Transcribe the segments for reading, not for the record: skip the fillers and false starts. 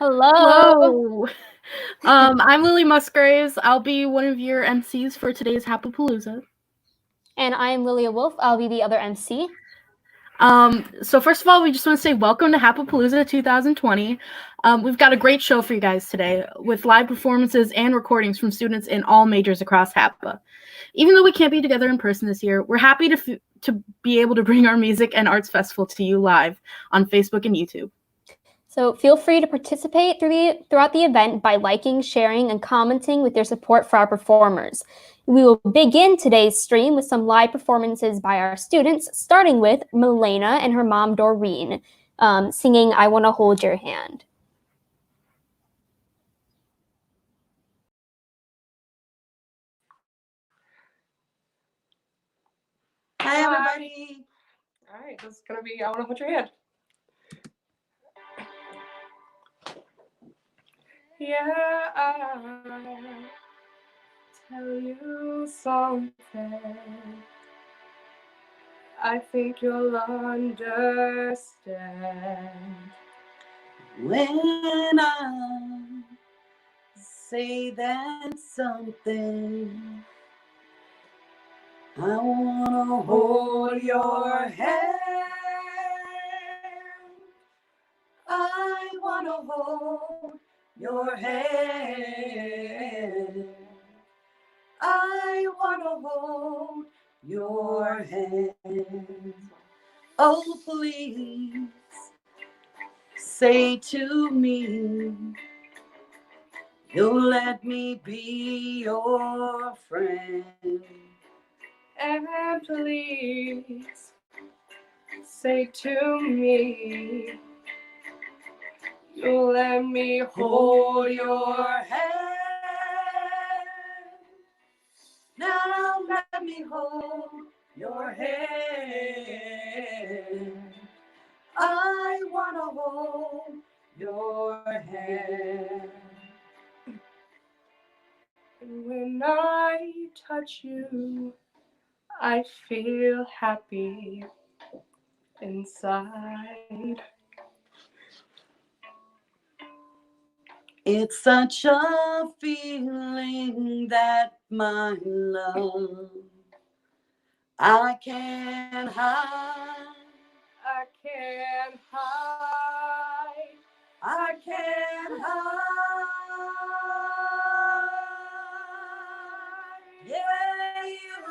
Hello. Hello. I'm Lily Musgraves. I'll be one of your MCs for today's HAPApalooza. And I'm Lilia Wolf. I'll be the other MC. So first of all, we just want to say welcome to HAPApalooza 2020. We've got a great show for you guys today with live performances and recordings from students in all majors across HAPA. Even though we can't be together in person this year, we're happy to be able to bring our music and arts festival to you live on Facebook and YouTube. So feel free to participate throughout the event by liking, sharing, and commenting with your support for our performers. We will begin today's stream with some live performances by our students, starting with Milena and her mom, Doreen, singing I Wanna Hold Your Hand. Hi, everybody. All right, this is going to be I Wanna Hold Your Hand. Yeah, I'll tell you something. I think you'll understand when I say that something. I wanna hold your hand. I wanna hold your hand. I wanna hold your hand. Oh, please say to me, you'll let me be your friend. And please say to me, you'll let me hold your hand. Now let me hold your hand. I wanna hold your hand. And when I touch you, I feel happy inside. It's such a feeling that my love I can't hide. I can't hide. I can't hide. Yeah, you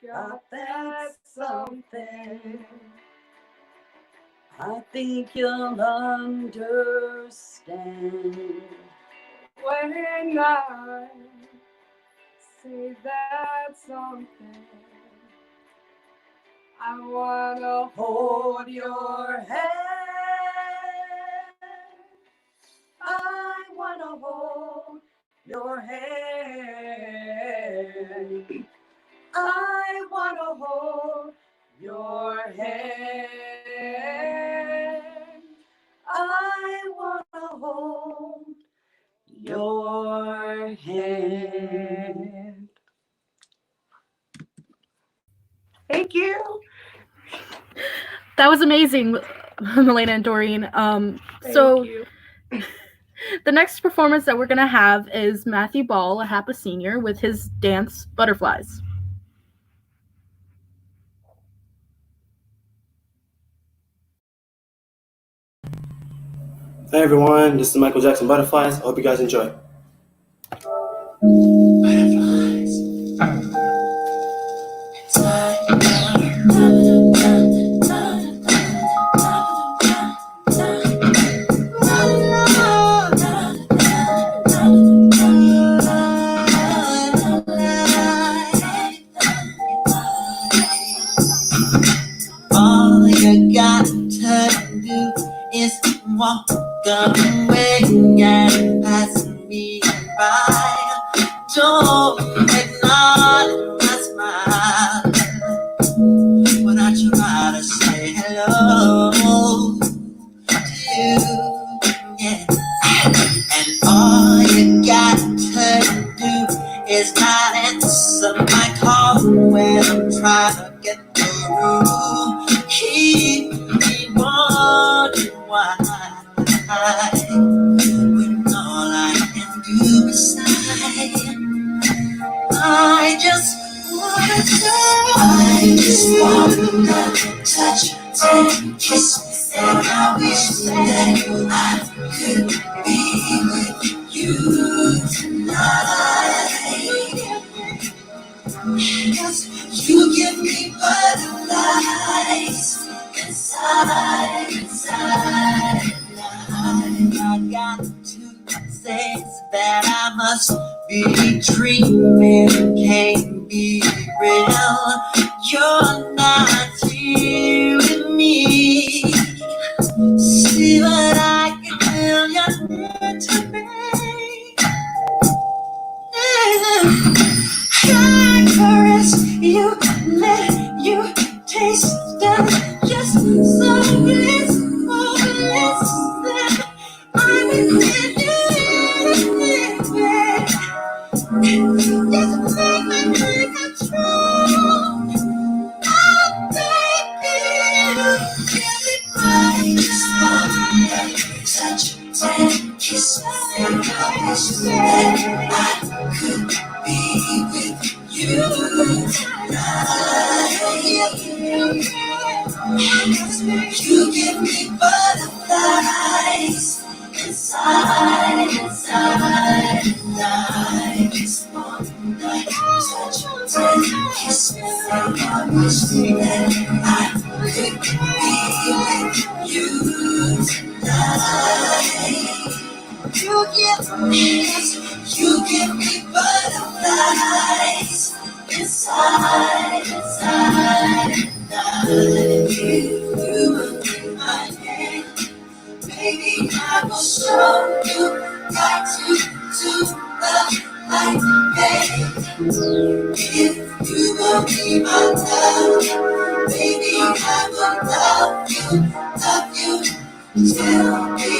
got that something. I think you'll understand when I say that something. I wanna hold your hand. I wanna hold your hand. I wanna hold your hand. I wanna hold your hand. Thank you. That was amazing, Milena and Doreen. Thank you. The next performance that we're going to have is Matthew Ball, a HAPA senior, with his dance Butterflies. Hey everyone, this is Michael Jackson Butterflies. I hope you guys enjoy. All you got to do is walk away and pass me by. Don't ignore my smile when I try to say hello to you. Yeah. And all you got to do is not answer my call when I'm trying to get through. Keep me wondering why I high when all I can do is sigh. I just wanna touch, take, kiss, and I wish that I could be with you tonight. 'Cause you give me butterflies inside. I got to say that I must be dreaming, can't be real. You're not here with me. See what I can feel you to me. I caress you, let you taste the just so blissful, that I will give you anything. Just make my mind control. Oh, baby, give me my touch, and kiss, and I wish that I could be with you tonight. You give me butterflies inside. I just wanna touch, and kiss, and I wish that I could be with you tonight. You give me butterflies inside. You will be my hand. Baby, I will show you right to the light, babe. If you will be my love, baby, I will love you till the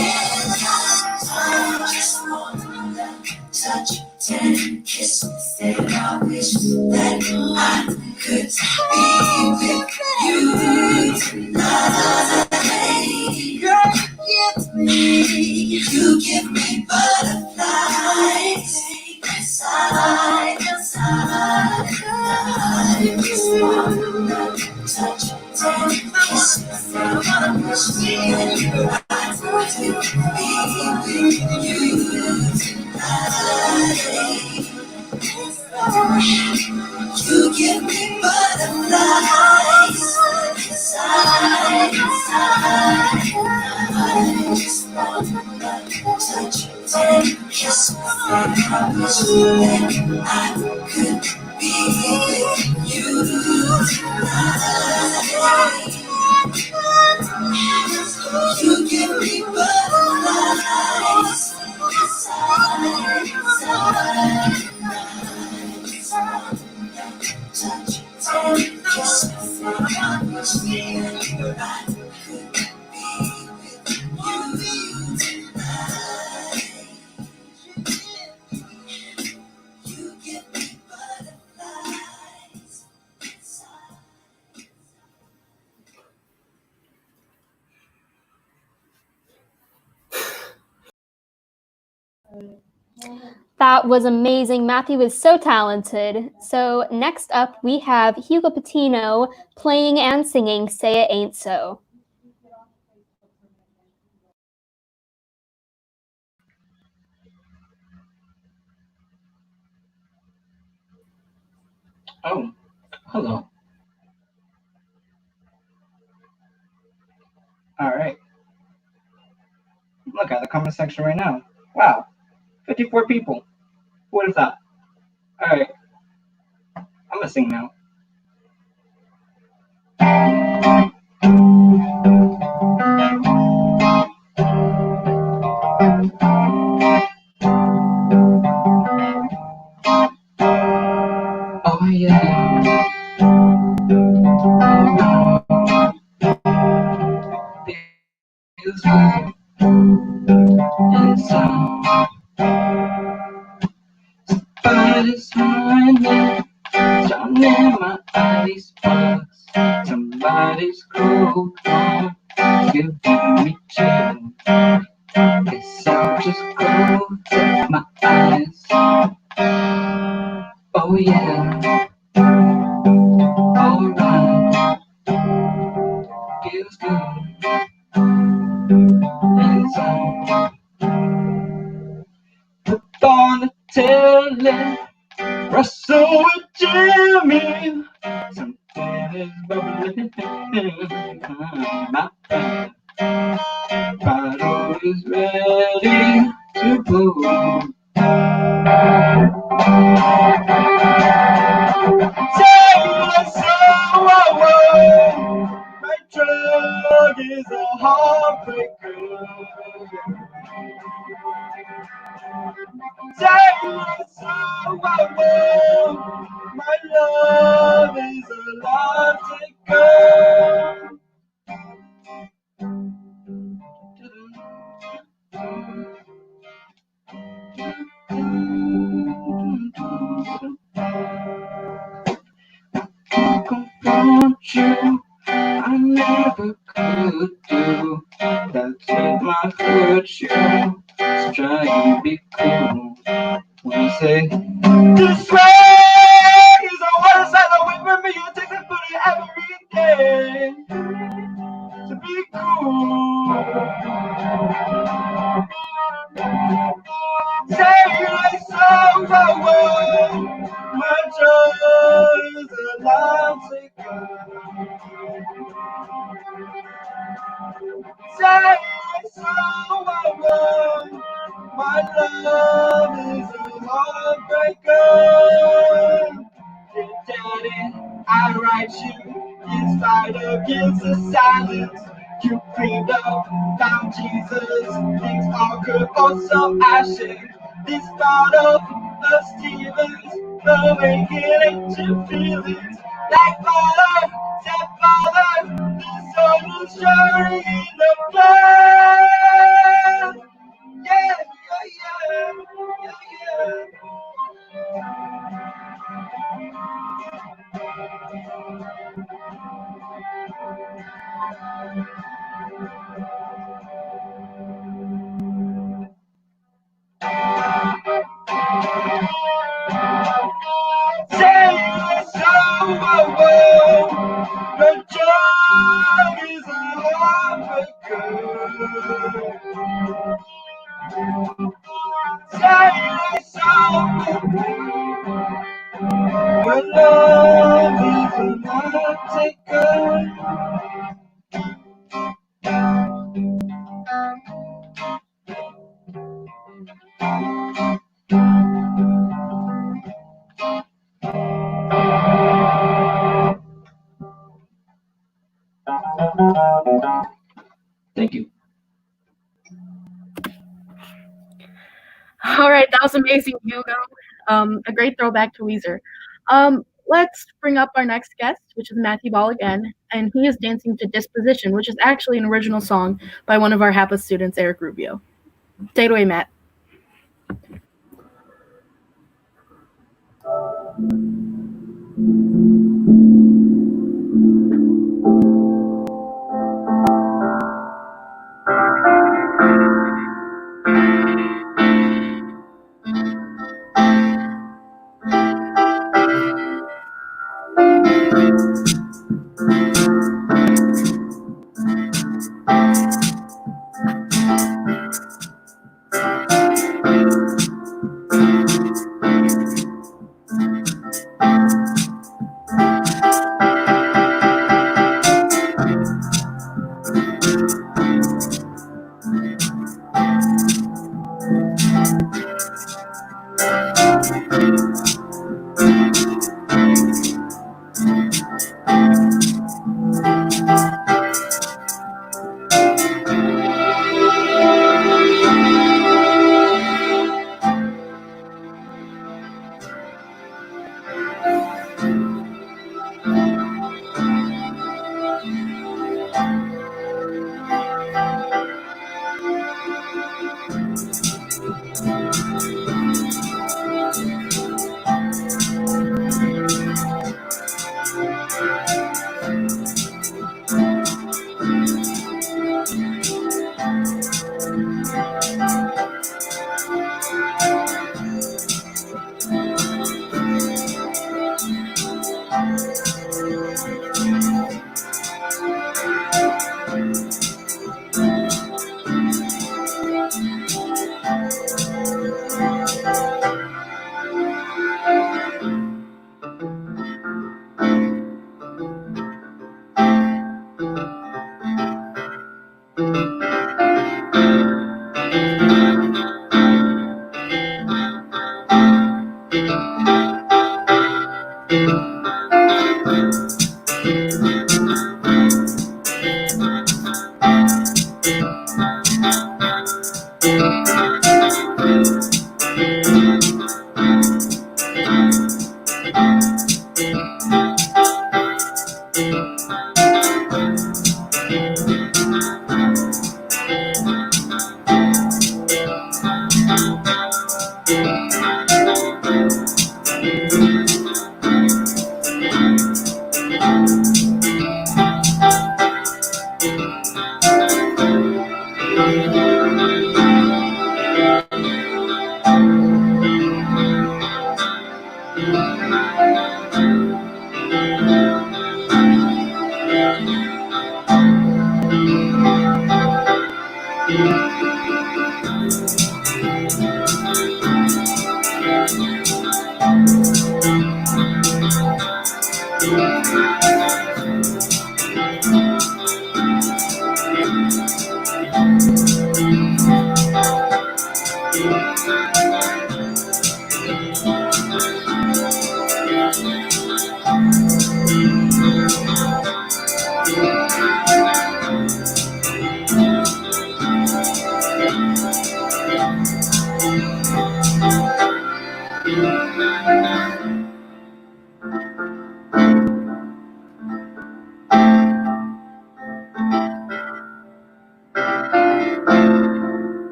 end. I just wanna touch, and kiss, and I wish that I could be with you tonight. You give me butterflies inside. I just wanna touch, and kiss, and I wish that I could be with you tonight. You give me butterflies inside. I just wanna touch, and kiss, and I wish that I could be with you tonight. You give me butterflies inside. Touch, and kiss, and I wish that I could be with you tonight. You give me butterflies inside. That was amazing. Matthew is so talented. So next up, we have Hugo Patino playing and singing Say It Ain't So. Oh, hello. All right. Look at the comment section right now. Wow, 54 people. Who would have thought? All right, I'm gonna sing now. Oh yeah. Feels good inside. Somebody's whining, turning my eyes bugs. Somebody's cold heart give me chills. Guess I'll just close my eyes. Oh yeah, alright, feels good inside. Put on the telly, Russell with Jimmy. Something is bubbling in my brain. Bottle is ready to blow. Sailor soul, my drug is a heartbreaker. Sailor soul, my love is a love taker. Confront you, I never could do. That's it might hurt you. Just try and be cool. When you say this way is a water side away from me, you take the footy every day. To be cool. Say like so away. My joy is a love taker. Say so away. My love is a heartbreaker. Dear Daddy, I write you in spite against the silence. You cleaned up, found Jesus, things all good, also ashes. This thought of Stevens, the way it ain't your feelings. Like father, stepfather, the soul is shining in the blood. Yeah, yeah, yeah, yeah, say it so well. The joy is a heartbreaker. Say it so well. My love is a love taker. Thank you. All right, that was amazing, Hugo. A great throwback to Weezer. Let's bring up our next guest, which is Matthew Ball again, and he is dancing to Disposition, which is actually an original song by one of our HAPA students, Eric Rubio. Take it away, Matt.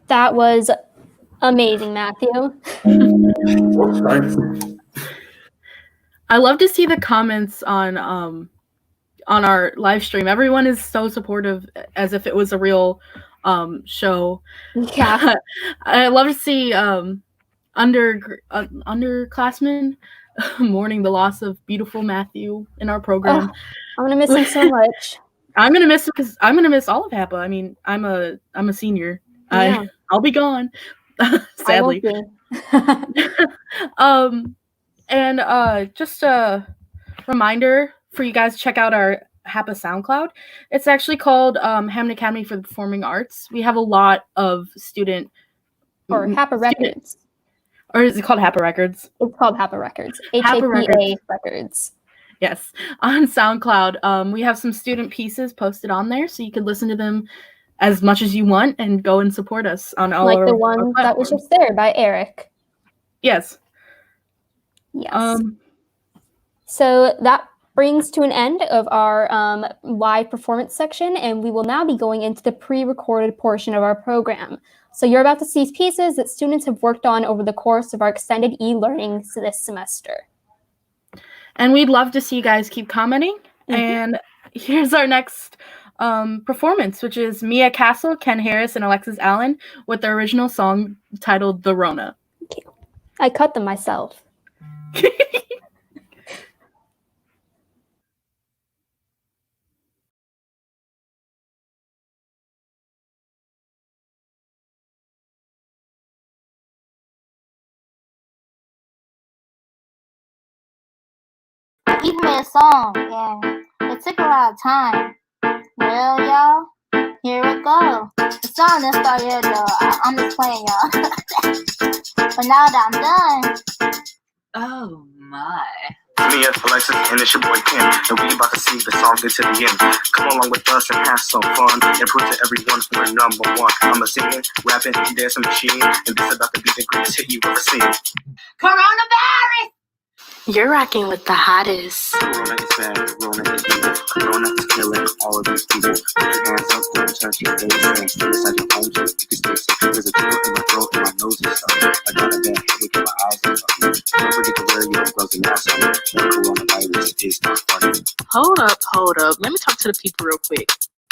That was amazing, Matthew. I love to see the comments on our live stream. Everyone is so supportive, as if it was a real show. Yeah. I love to see underclassmen mourning the loss of beautiful Matthew in our program. Oh, I'm gonna miss him so much. I'm gonna miss him because I'm gonna miss all of HAPA. I mean, I'm a senior. Yeah. I'll be gone, sadly. I won't be. And just a reminder for you guys, check out our HAPA SoundCloud. It's actually called Hammond Academy for the Performing Arts. We have a lot of student Or HAPA Records. Or is it called HAPA Records? It's called HAPA Records. HAPA Records. Yes, on SoundCloud. We have some student pieces posted on there, so you can listen to them as much as you want and go and support us on all Like our the one that was just there by Eric. Yes. Yes. So that brings to an end of our live performance section, and we will now be going into the pre-recorded portion of our program. So you're about to see pieces that students have worked on over the course of our extended e-learning this semester. And we'd love to see you guys keep commenting. Mm-hmm. And here's our next performance, which is Mia Castle, Ken Harris, and Alexis Allen with their original song titled The Rona. Okay. I cut them myself. People made a song, and it took a lot of time. Well, y'all, here we go. The song didn't start yet, though. I'm just playing, y'all. But now that I'm done... Oh, my. Mia, Alexis, and it's your boy Ken, and we about to see the song get to the end. Come along with us and have some fun, and prove to everyone we're number one. I'm a singing, rapping, dancing machine, and this about to be the greatest hit you've ever seen. Coronavirus! You're rocking with the hottest. Corona is bad, Corona is evil. Corona is killing all of these people. Put your hands up, don't touch your face, and stay inside your home so you can stay safe. There's a tickle in my throat and my nose and stuff. I got a bad headache in my eyes and stuff. Don't forget to wear your gloves and masks. The coronavirus is not funny. Hold up. Let me talk to the people real quick.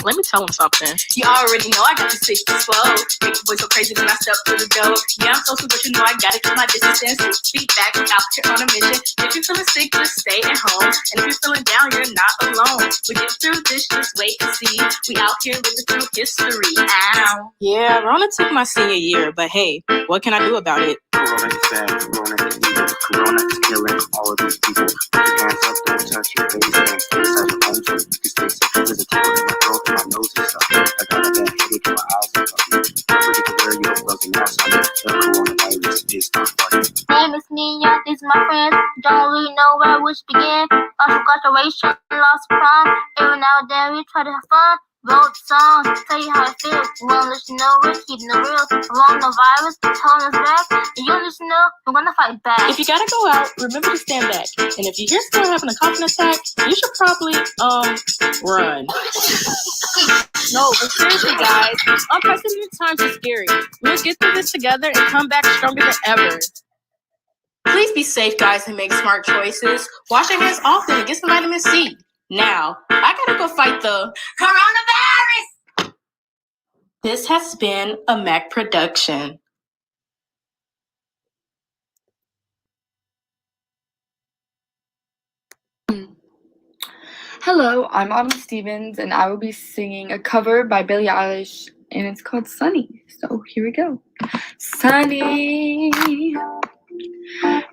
Let me tell him something. You already know I got the 6 to 12. Make your boy so crazy when I step through the door. Yeah, I'm social, but you know I gotta keep my distance and 6 feet back. We out here on a mission. If you're feeling sick, just stay at home. And if you're feeling down, you're not alone. We get through this, just wait and see. We out here living through history. Ow. Yeah, Rona took my senior year, but hey, what can I do about it? Corona is bad, Corona is evil. Corona is killing all of these people. Put your hands up, don't touch your face. And stay inside your home so you can stay safe. There's a tickle in my throat and my nose and stuff. I got a bad headache in my eyes and stuff. Don't forget to wear your gloves and masks on. The coronavirus is not funny. Name is Nina, these my friends. Don't really know where we should begin. Lost incarceration, lost pride. Every now and then we try to have fun. Wrote songs, tell you how it feels. We wanna let you know we're keeping it real. Coronavirus, telling us back. And you just know we're gonna fight back. If you gotta go out, remember to stand back. And if you hear someone having a coughing attack, you should probably, run. No, but seriously, guys, unprecedented times are scary. We'll get through this together and come back stronger than ever. Please be safe, guys, and make smart choices. Wash your hands often and get some vitamin C. Now, I gotta go fight the coronavirus! This has been a Mac production. Hello, I'm Autumn Stevens, and I will be singing a cover by Billie Eilish, and it's called Sunny. So here we go. Sunny.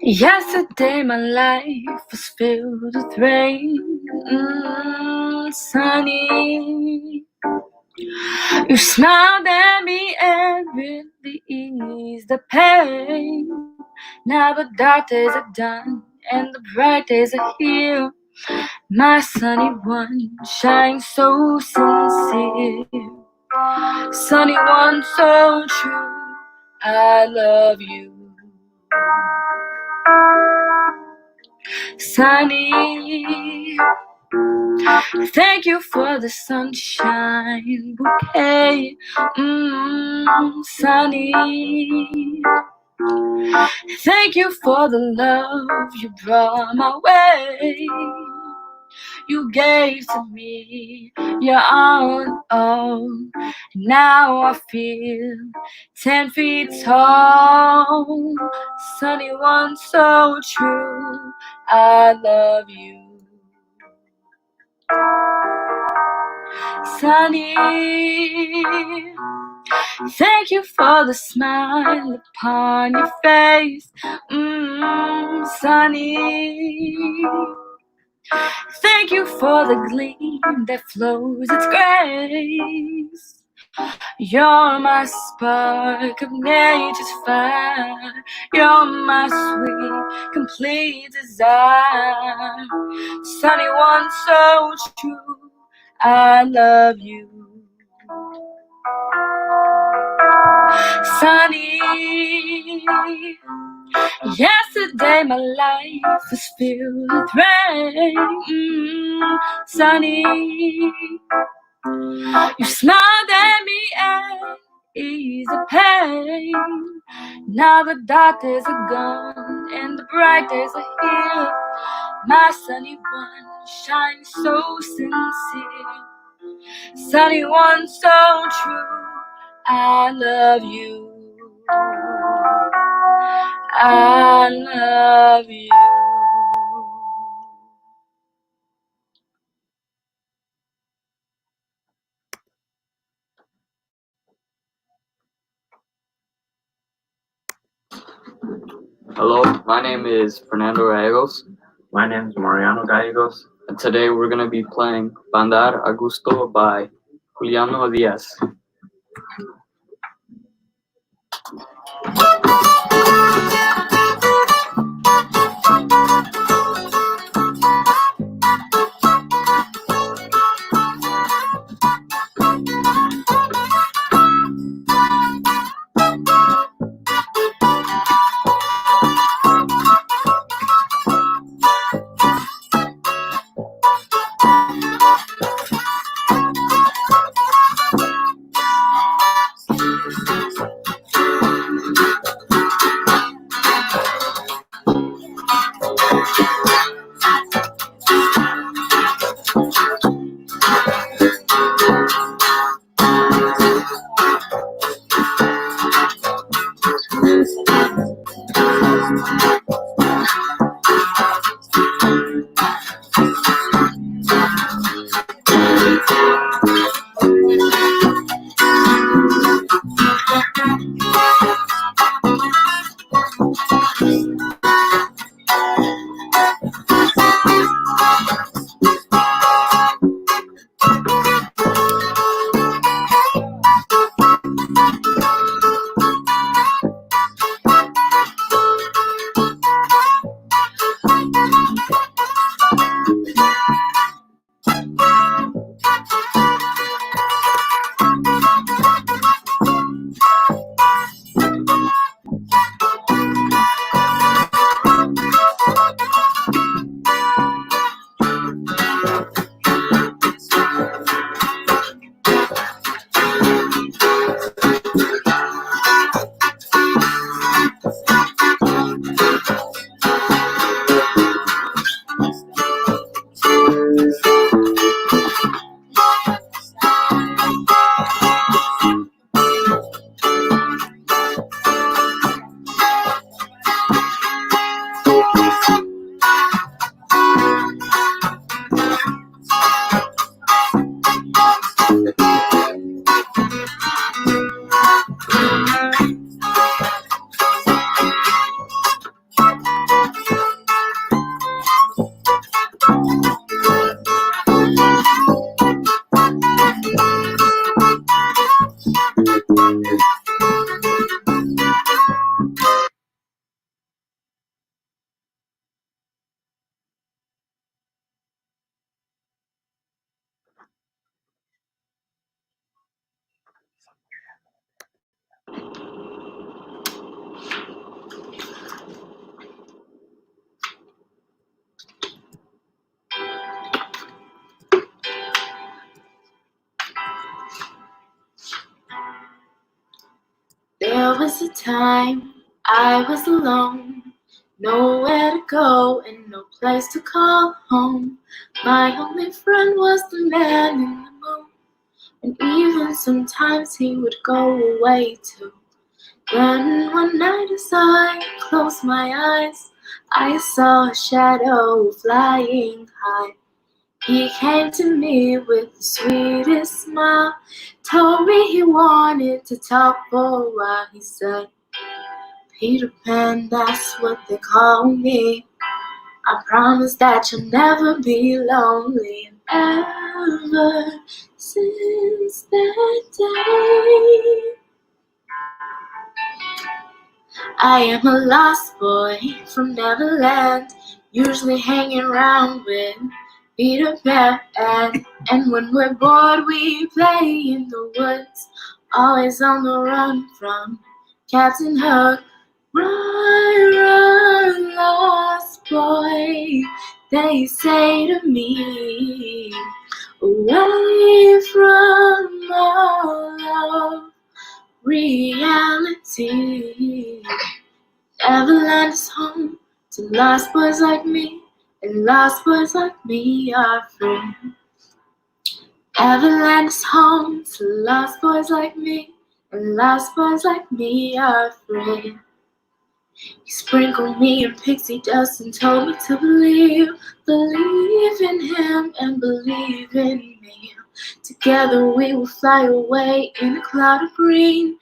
Yesterday my life was filled with rain. Sunny. You smiled at me and really eased the pain. Now the dark days are done and the bright days are here. My sunny one shines so sincere. Sunny one so true, I love you. Sunny, thank you for the sunshine bouquet. Sunny, thank you for the love you brought my way. You gave to me your all. Now I feel 10 feet tall. Sunny one so true, I love you. Sunny, thank you for the smile upon your face. Sunny, thank you for the gleam that flows its grace. You're my spark of nature's fire. You're my sweet, complete desire. Sunny one so true, I love you. Sunny, yesterday my life was filled with rain. Sunny, you smiled at me and eased the pain. Now the dark days are gone and the bright days are here. My sunny one shines so sincere. Sunny one so true, I love you. I love you. Hello, my name is Fernando Gallegos. My name is Mariano Gallegos. And today we're going to be playing Bandar a Gusto by Juliano Diaz. There was a time I was alone, nowhere to go and no place to call home. My only friend was the man in the moon, and even sometimes he would go away too. Then one night as I closed my eyes, I saw a shadow flying high. He came to me with the sweetest smile, told me he wanted to talk for a while. He said, "Peter Pan, that's what they call me. I promise that you'll never be lonely." And ever since that day, I am a lost boy from Neverland, usually hanging around with Peter Pan. And when we're bored, we play in the woods, always on the run from Captain Hook. Run, run, lost boy, they say to me, away from all of reality. Neverland is home to lost boys like me, and lost boys like me are free. Neverland is home to lost boys like me, and lost boys like me are free. He sprinkled me in pixie dust and told me to believe in him and believe in me. Together we will fly away in a cloud of green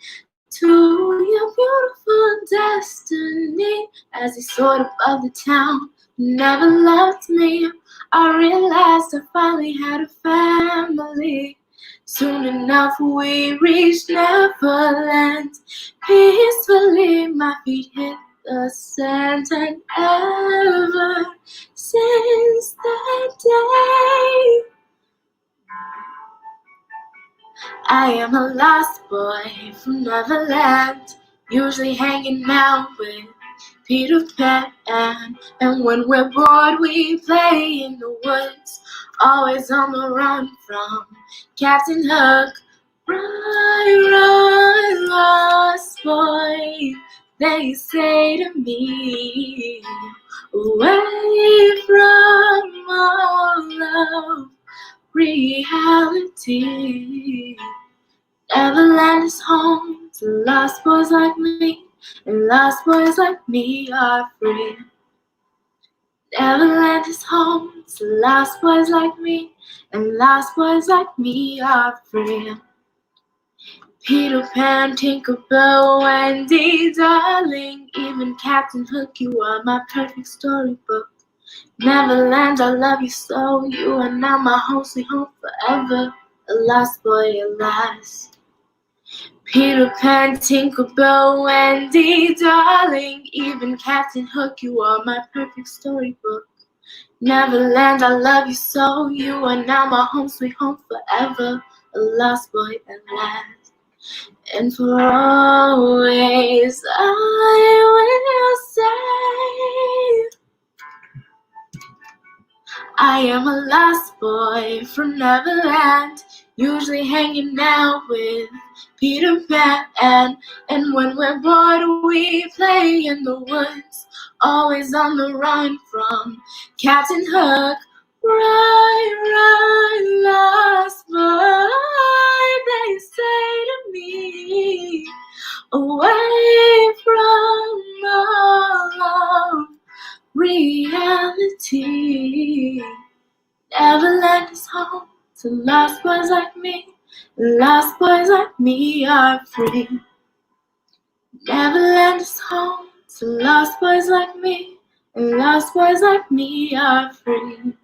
to your beautiful destiny. As he soared above the town, never left me, I realized I finally had a family. Soon enough we reached Neverland. Peacefully my feet hit the sand, and ever since that day, I am a lost boy from Neverland, usually hanging out with Peter Pan. And when we're bored, we play in the woods, always on the run from Captain Hook. Run, run, lost boy, they say to me, away from all of reality. Neverland is home to lost boys like me, and lost boys like me are free. Neverland is home to lost boys like me, and lost boys like me are free. Peter Pan, Tinkerbell, Wendy, darling, even Captain Hook, you are my perfect storybook. Neverland, I love you so, you are now my home sweet home forever, a lost boy at last. Peter Pan, Tinkerbell, Wendy, darling, even Captain Hook, you are my perfect storybook. Neverland, I love you so, you are now my home sweet home forever, a lost boy at last. And for always I will say, I am a lost boy from Neverland, usually hanging out with Peter Pan. And when we're bored, we play in the woods, always on the run from Captain Hook. Run, lost boy, they say to me, away from all of reality. Neverland is home to lost boys like me. Lost boys like me are free. Neverland is home to lost boys like me. And lost boys like me are free.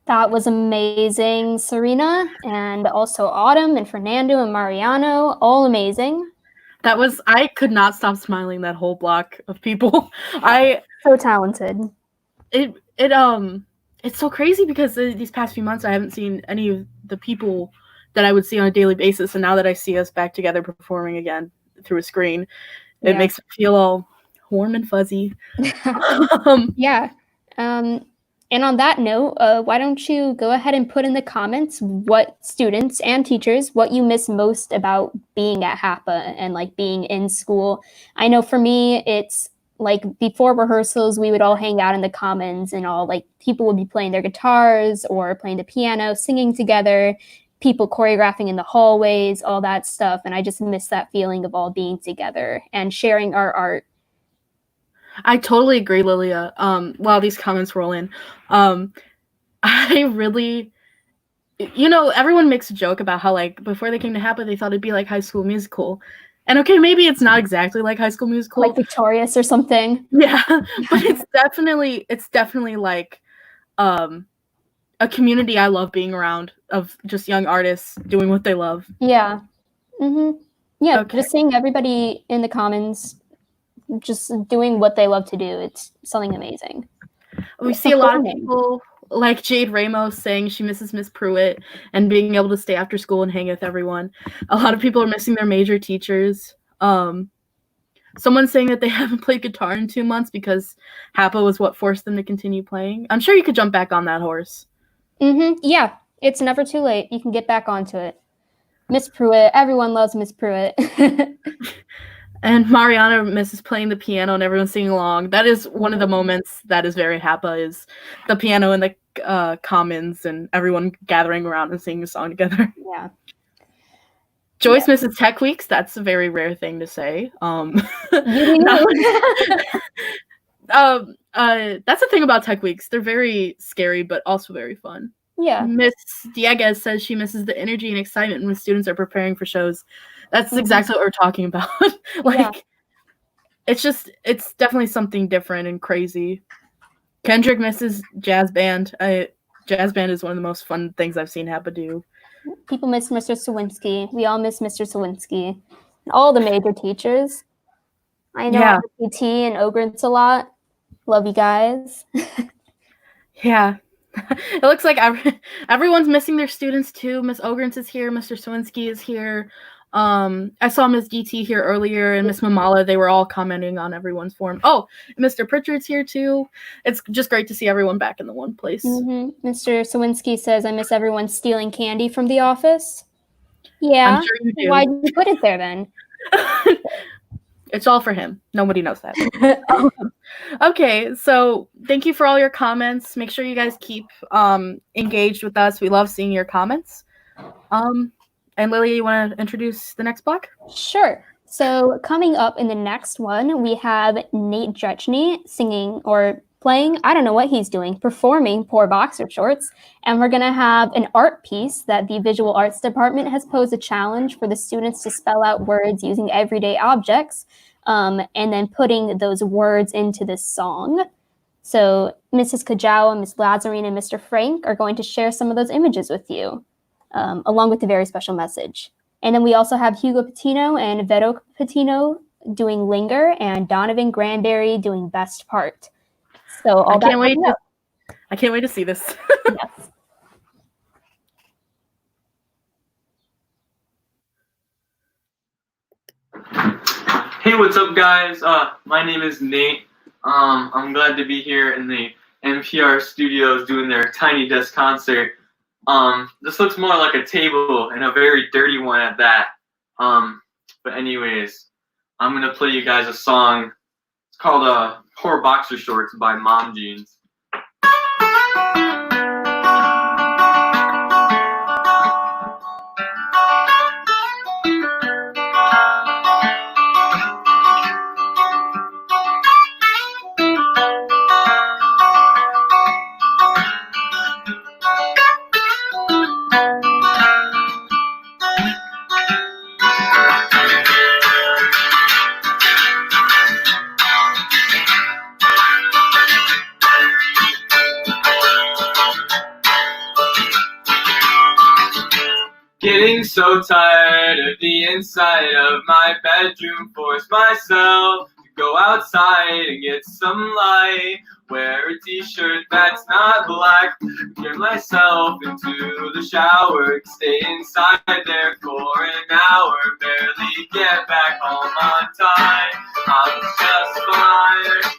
That was amazing, Serena, and also Autumn and Fernando and Mariano, all amazing. I could not stop smiling that whole block of people. So talented. It's so crazy because these past few months I haven't seen any of the people that I would see on a daily basis, and now that I see us back together performing again through a screen, it makes me feel all warm and fuzzy. Yeah. And on that note, why don't you go ahead and put in the comments what students and teachers, what you miss most about being at HAPA and like being in school. I know for me, it's like before rehearsals, we would all hang out in the commons and all like people would be playing their guitars or playing the piano, singing together, people choreographing in the hallways, all that stuff. And I just miss that feeling of all being together and sharing our art. I totally agree, Lilia. While these comments roll in, I really, everyone makes a joke about how like before they came to HAPA, they thought it'd be like High School Musical, and okay, maybe it's not exactly like High School Musical, like Victorious or something. Yeah, but it's definitely like a community I love being around of just young artists doing what they love. Yeah. Yeah. Okay. Just seeing everybody in the commons just doing what they love to do. It's something amazing. We see a lot of people like Jade Ramos saying she misses Miss Pruitt and being able to stay after school and hang with everyone. A lot of people are missing their major teachers. Someone's saying that they haven't played guitar in 2 months because HAPA was what forced them to continue playing. I'm sure you could jump back on that horse. Yeah, it's never too late. You can get back onto it. Miss Pruitt, everyone loves Miss Pruitt. And Mariana misses playing the piano and everyone singing along. That is one of the moments that is very HAPA, is the piano in the commons and everyone gathering around and singing a song together. Yeah. Joyce misses Tech Weeks. That's a very rare thing to say. That's the thing about Tech Weeks. They're very scary, but also very fun. Yeah. Miss Dieguez says she misses the energy and excitement when students are preparing for shows. That's exactly what we're talking about. It's definitely something different and crazy. Kendrick misses jazz band. Jazz band is one of the most fun things I've seen HAPA do. People miss Mr. Sawinski. We all miss Mr. Sawinski. All the major teachers. I know PT and Ogrins a lot. Love you guys. Yeah. It looks like everyone's missing their students too. Miss Ogrins is here. Mr. Sawinski is here. I saw Miss DT here earlier and Miss Mamala. They were all commenting on everyone's form. Oh, Mr. Pritchard's here too. It's just great to see everyone back in the one place. Mr. Sawinski says, I miss everyone stealing candy from the office. Yeah. I'm sure you do. Why'd you put it there then? It's all for him. Nobody knows that. Okay, so thank you for all your comments. Make sure you guys keep engaged with us. We love seeing your comments. And Lilia, you want to introduce the next block? Sure. So coming up in the next one, we have Nate Dretchney singing or playing, I don't know what he's doing, performing Poor Boxer Shorts. And we're going to have an art piece that the visual arts department has posed a challenge for the students to spell out words using everyday objects, and then putting those words into this song. So Mrs. Kajawa, Ms. Lazarine, and Mr. Frank are going to share some of those images with you, along with the very special message. And then we also have Hugo Patino and Vero Patino doing Linger, and Donovan Granberry doing Best Part. So I can't wait to see this. Yes. Hey, what's up, guys? My name is Nate. I'm glad to be here in the NPR studios doing their Tiny Desk concert. This looks more like a table, and a very dirty one at that. But anyways, I'm gonna play you guys a song. It's called Poor Boxer Shorts by Mom Jeans. Getting so tired of the inside of my bedroom, force myself to go outside and get some light. Wear a t-shirt that's not black, get myself into the shower, stay inside there for an hour, barely get back home on time. I'm just fine.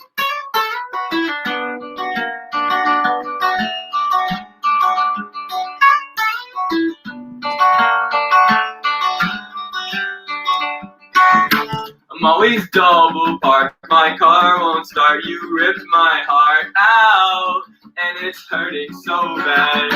I'm always double parked, my car won't start, you ripped my heart out, and it's hurting so bad.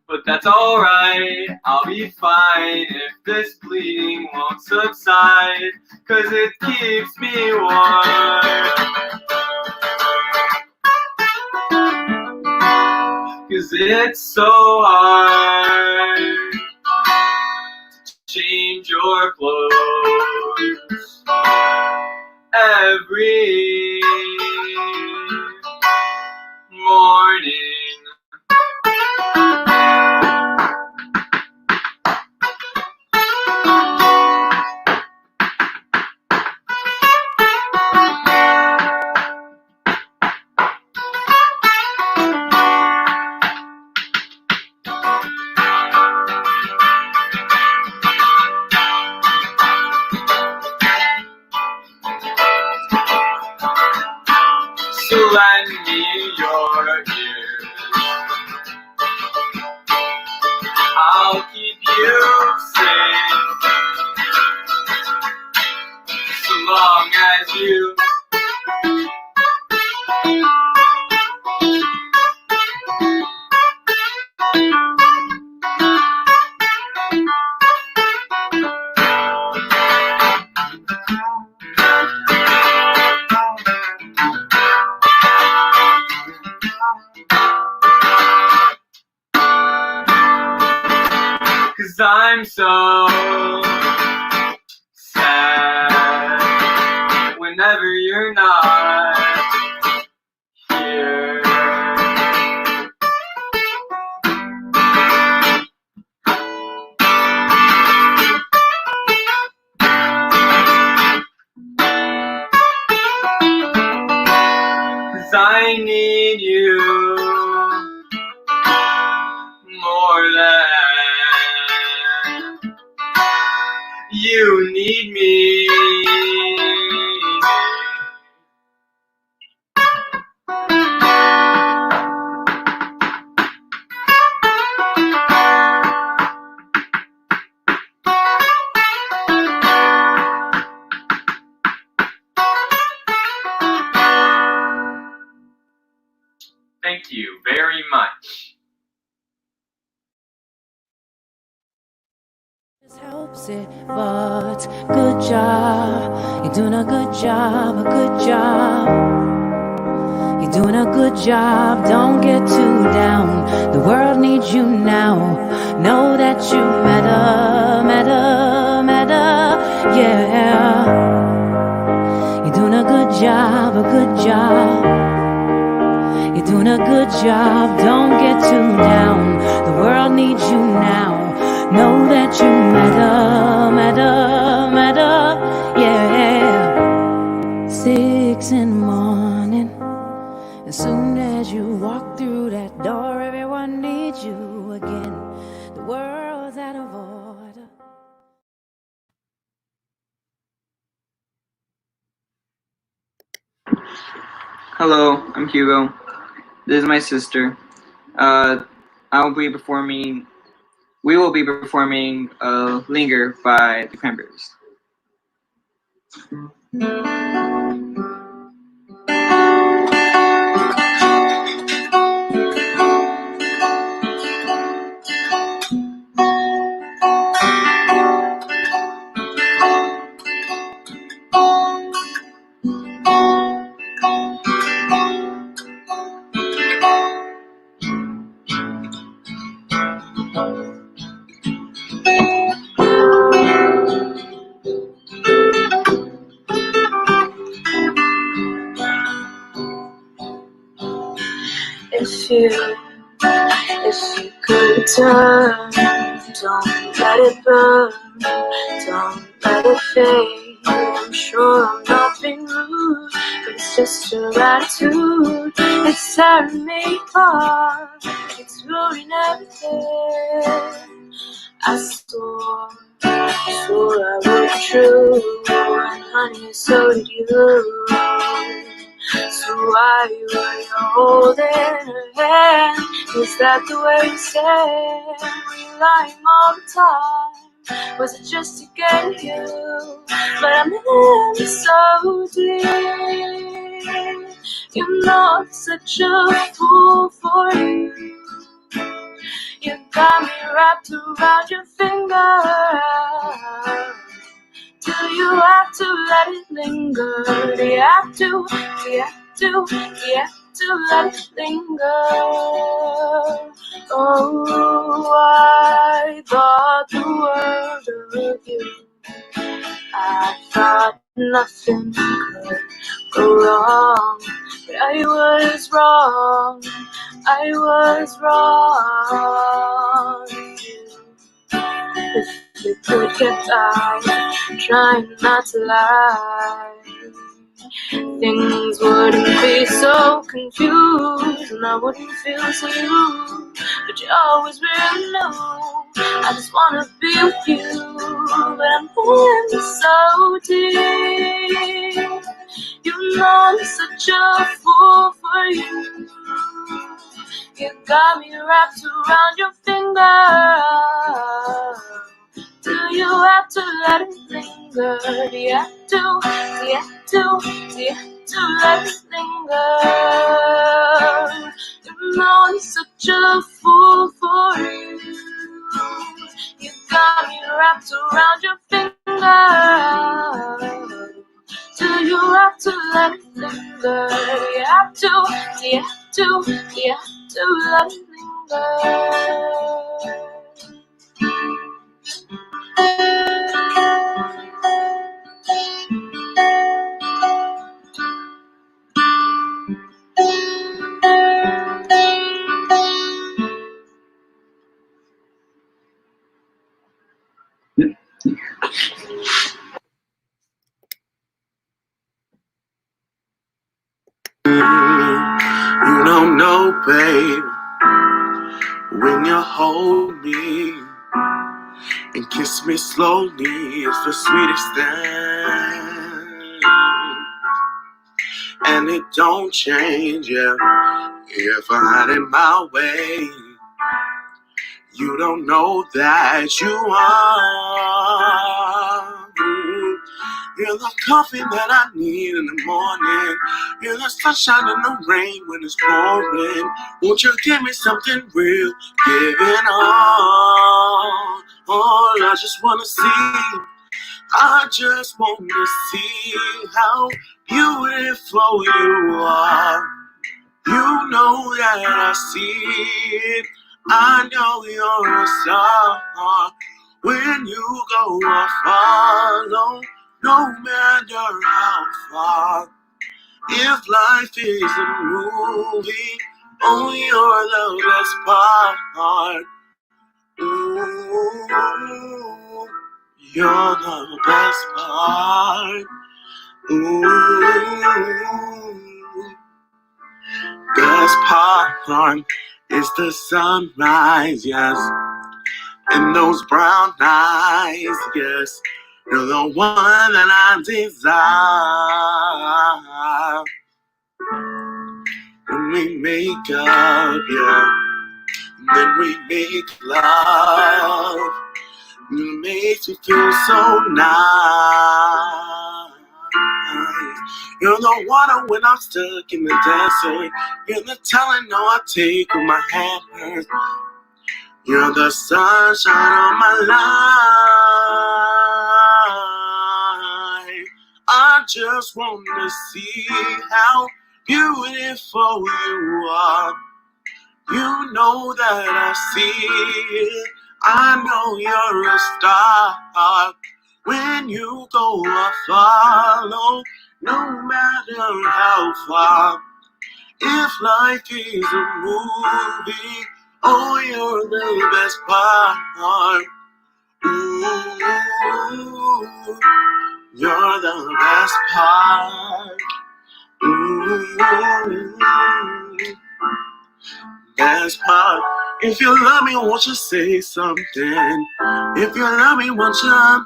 But that's alright, I'll be fine if this bleeding won't subside, 'cause it keeps me warm. 'Cause it's so hard change your clothes every morning. So lend me your ears, I'll keep you safe, so long as you I'm so sad whenever you're not here. 'Cause I need you more than you need me. Thank you very much. Helps it, but good job. You're doing a good job, a good job. You're doing a good job, don't get too down. The world needs you now. Know that you matter, yeah. You're doing a good job, a good job. You're doing a good job, don't get too down. The world needs you now. Know that you matter, yeah. 6 in the morning. As soon as you walk through that door, everyone needs you again. The world's out of order. Hello, I'm Hugo. This is my sister. We will be performing Linger by the Cranberries. If you could turn, don't let it burn, don't let it fade. I'm sure I'm not being rude, but it's just your attitude. It's tearing me apart, it's ruining everything. I swore I would be true, and honey, so did you. So why were you holding her hand? Is that the way you said? Were you lying all the time? Was it just to get you? But I'm in so deep. You know I'm such a fool for you. You got me wrapped around your finger. Do you have to let it linger? Do you have to? Do you have to? Do you have to let it linger? Oh, I thought the world of you. I thought nothing could go wrong, but I was wrong. I was wrong. If you could get by, trying not to lie, things wouldn't be so confused, and I wouldn't feel so used. But you always really knew I just wanna be with you, but I'm in so deep. You know I'm such a fool for you. You got me wrapped around your finger. Do you have to let it linger? Do you have to? Do you have to? Do you have to let it linger? You know I'm such a fool for you. You got me wrapped around your finger. Do you have to let it linger? Do you have to? Do you have to? Do you have to let it linger? You don't know, babe, when you hold me and kiss me slowly, it's the sweetest thing. And it don't change, yeah, if I had it my way. You don't know that you are. You're the coffee that I need in the morning. You're the sunshine in the rain when it's pouring. Won't you give me something real? Give it all. I just wanna see. I just wanna see how beautiful you are. You know that I see it. I know you're a star. When you go, I follow, no matter how far. If life is a movie, oh, you're the best part. Ooh, you're the best part. Ooh, best part is the sunrise, yes, and those brown eyes, yes. You're the one that I desire. When we make up, yeah, and then we make love. It makes me feel so nice. You're the water when I'm stuck in the desert. You're the talent I take when my hand hurts. You're the sunshine of my life. I just want to see how beautiful you are. You know that I see it. I know you're a star. When you go, I follow, no matter how far. If life is a movie, oh, you're the best part. Ooh, you're the best part. Ooh, best part. If you love me, won't you say something? If you love me, won't you?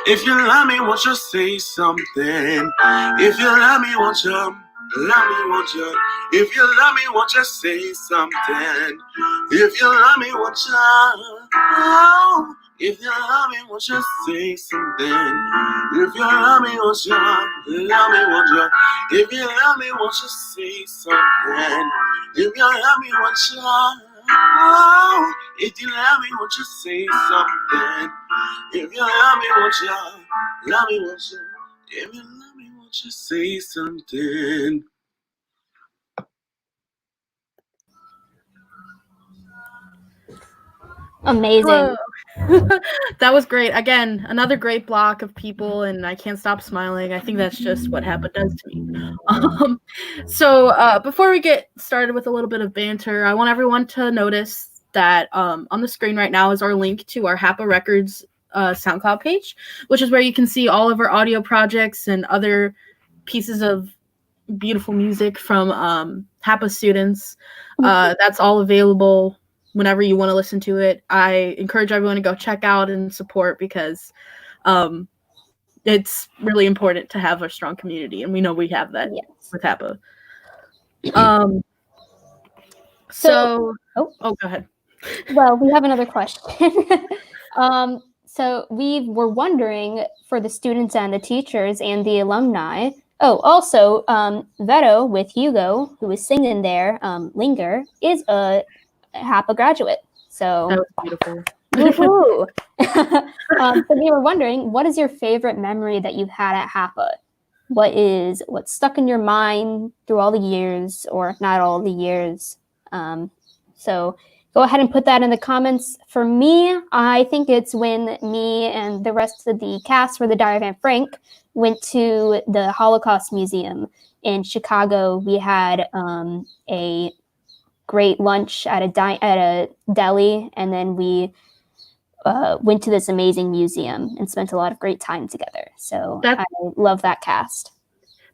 If you love me, won't you say something? If you love me, won't you? Love me, won't you? If you love me, won't you say something? If you love me, won't you? Oh, if you love me, won't you say something? If you love me, won't you? Love me, won't you? If you love me, won't you say something? If you love me, won't you? Oh, if you love me, won't you say something? If you love me, won't you? Love me, won't you? If you love me, won't you say something? Amazing. That was great. Again, another great block of people, and I can't stop smiling. I think that's just what HAPA does to me. So before we get started with a little bit of banter, I want everyone to notice that on the screen right now is our link to our HAPA Records SoundCloud page, which is where you can see all of our audio projects and other pieces of beautiful music from HAPA students. That's all available whenever you want to listen to it. I encourage everyone to go check out and support because it's really important to have a strong community, and we know we have that with HAPA. So go ahead. Well, we have another question. So we were wondering for the students and the teachers and the alumni. Oh, also, Veto with Hugo, who is singing there, Linger, is a HAPA graduate. So that was beautiful. Woohoo! So we were wondering, what is your favorite memory that you've had at HAPA? What's stuck in your mind through all the years, or if not all the years? So go ahead and put that in the comments. For me, I think it's when me and the rest of the cast for the Diary of Anne Frank went to the Holocaust Museum in Chicago. We had a great lunch at a deli, and then we went to this amazing museum and spent a lot of great time together. So I love that cast.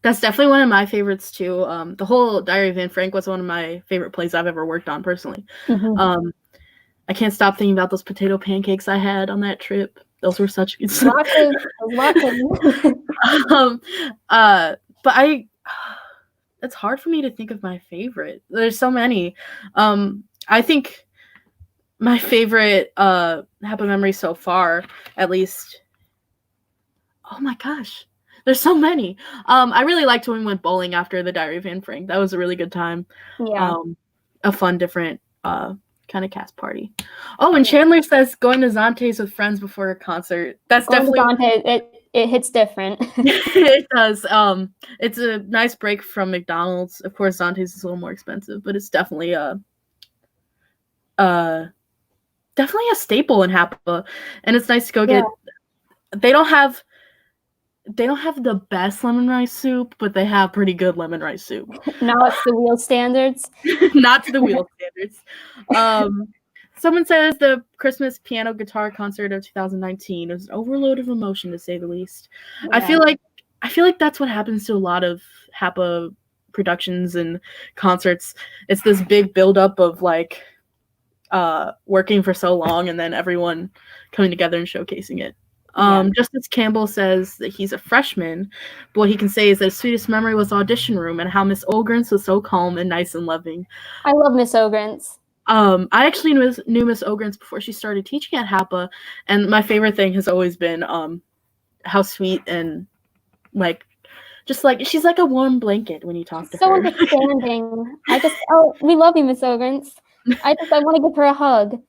That's definitely one of my favorites too. The whole Diary of Anne Frank was one of my favorite plays I've ever worked on personally. Mm-hmm. I can't stop thinking about those potato pancakes I had on that trip. Those were such good stuff. But it's hard for me to think of my favorite. There's so many. I think my favorite HAPA memory so far, at least. Oh my gosh. There's so many. I really liked when we went bowling after the Diary of Anne Frank. That was a really good time. Yeah. A fun, different kind of cast party. Oh, and Chandler says going to Zante's with friends before a concert. That's Going to definitely Dante, it hits different. it does. It's a nice break from McDonald's. Of course, Zante's is a little more expensive, but it's definitely definitely a staple in HAPA, and it's nice to go get. They don't have the best lemon rice soup, but they have pretty good lemon rice soup. Not to the wheel standards. Not to the wheel standards. Someone says the Christmas piano guitar concert of 2019 was an overload of emotion, to say the least. Yeah. I feel like that's what happens to a lot of HAPA productions and concerts. It's this big buildup of like working for so long and then everyone coming together and showcasing it. Justice Campbell says that he's a freshman, but what he can say is that his sweetest memory was audition room and how Miss Ogrins was so calm and nice and loving. I love Miss Ogrins. I actually knew Miss Ogrins before she started teaching at HAPA, and my favorite thing has always been how sweet and like just like she's like a warm blanket when you talk to her. So understanding. We love you, Miss Ogrins. I want to give her a hug.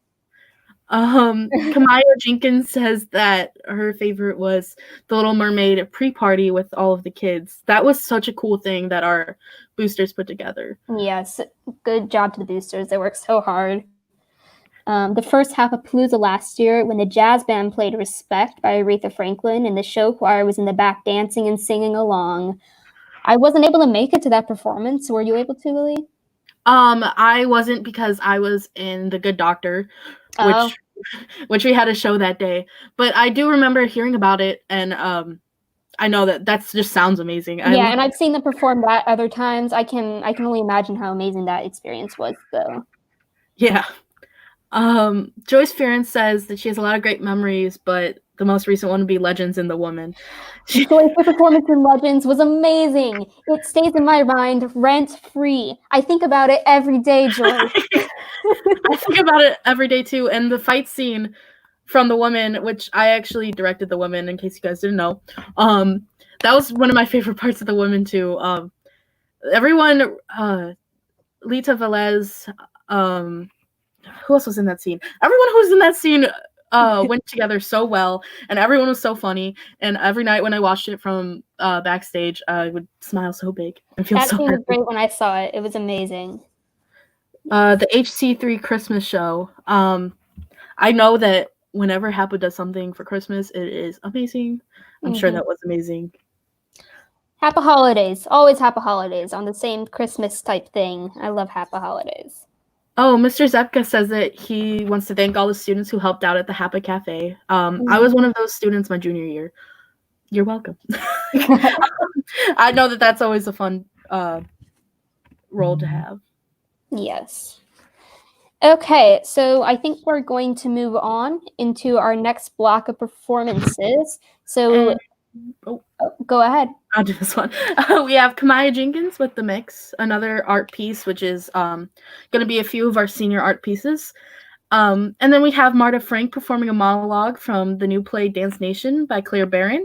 Kamaya Jenkins says that her favorite was the Little Mermaid pre-party with all of the kids. That was such a cool thing that our boosters put together. Yes, good job to the boosters. They worked so hard. The first HAPApalooza last year, when the jazz band played Respect by Aretha Franklin and the show choir was in the back dancing and singing along. I wasn't able to make it to that performance. Were you able to, Lily? I wasn't because I was in The Good Doctor, which we had a show that day. But I do remember hearing about it, and I know that just sounds amazing. And I've seen them perform that other times. I can only imagine how amazing that experience was, though. Yeah. Joyce Fearon says that she has a lot of great memories, but the most recent one would be Legends and the Woman. Joyce's performance in Legends was amazing. It stays in my mind rent-free. I think about it every day, Joyce. I think about it every day too. And the fight scene from The Woman, which I actually directed The Woman, in case you guys didn't know, that was one of my favorite parts of The Woman too. Everyone, Lita Velez, who else was in that scene? Everyone who was in that scene went together so well, and everyone was so funny. And every night when I watched it from backstage, I would smile so big and feel so happy. That scene was great when I saw it. It was amazing. The HC3 Christmas show. I know that whenever HAPA does something for Christmas, it is amazing. I'm sure that was amazing. HAPA holidays. Always HAPA holidays on the same Christmas type thing. I love HAPA holidays. Oh, Mr. Zepka says that he wants to thank all the students who helped out at the HAPA Cafe. I was one of those students my junior year. You're welcome. I know that that's always a fun role to have. Yes. Okay, so I think we're going to move on into our next block of performances. So, go ahead. I'll do this one. We have Kamaya Jenkins with The Mix, another art piece, which is going to be a few of our senior art pieces. And then we have Marta Frank performing a monologue from the new play Dance Nation by Claire Barron.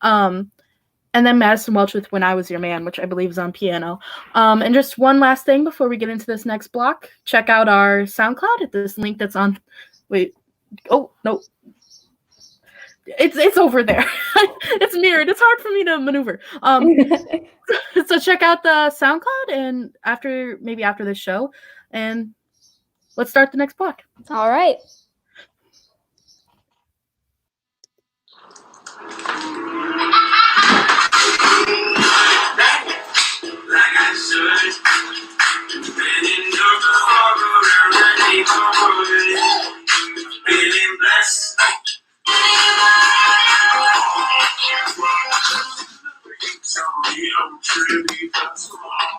And then Madison Welch with When I Was Your Man, which I believe is on piano. And just one last thing before we get into this next block. Check out our SoundCloud at this link that's on... Wait. Oh, no. It's over there. It's mirrored. It's hard for me to maneuver. So check out the SoundCloud and after this show. And let's start the next block. All right. Like I should. Been in your feeling blessed. You tell me I'm pretty, that's wrong.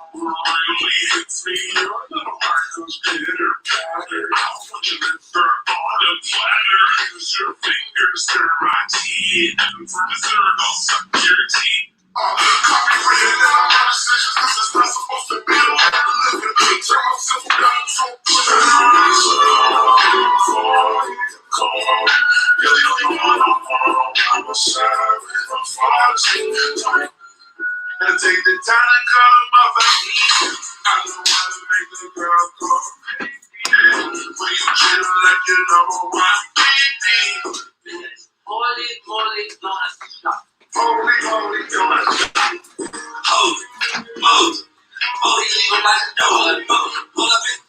It's me, your little heart goes bitter, batter. I'll put your lips for on a platter. Use your fingers, stir my tea. And for dessert, I'll suck your teeth. I'm gonna copy for you, then I'm out of decisions. This is not supposed to be the way to live it. Turn myself down, so good. You're the only one I want. I'm a savage, I'm fine. I take the time to color my veins. I know how to make the girl go. Chill like your number one baby. Holy, holy, non-stop. Holy, holy, holy. Hold, move. Holy, legal like a dog. Pull up it.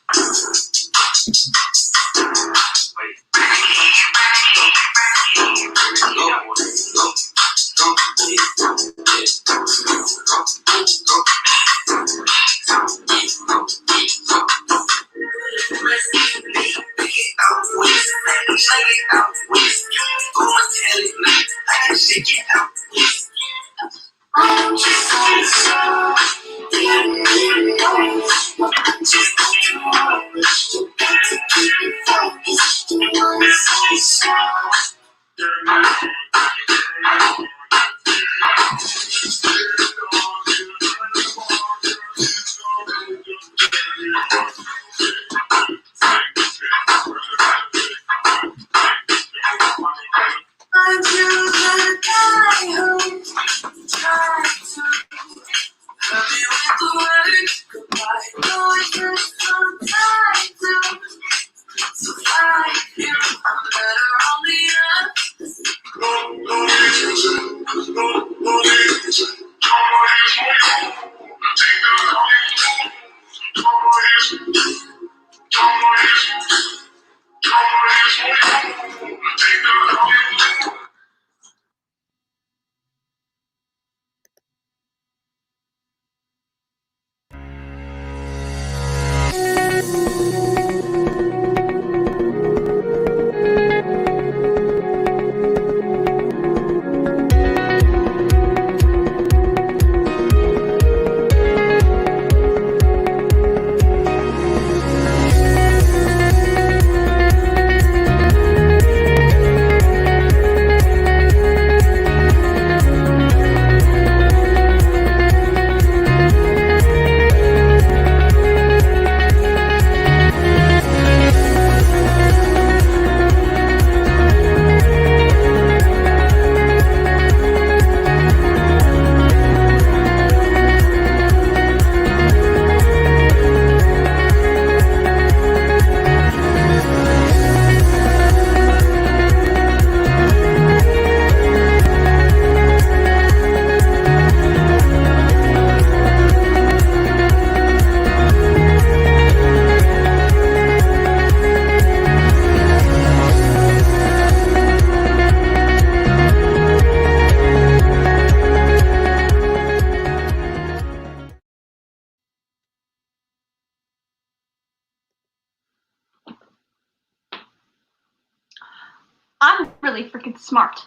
I'm really freaking smart.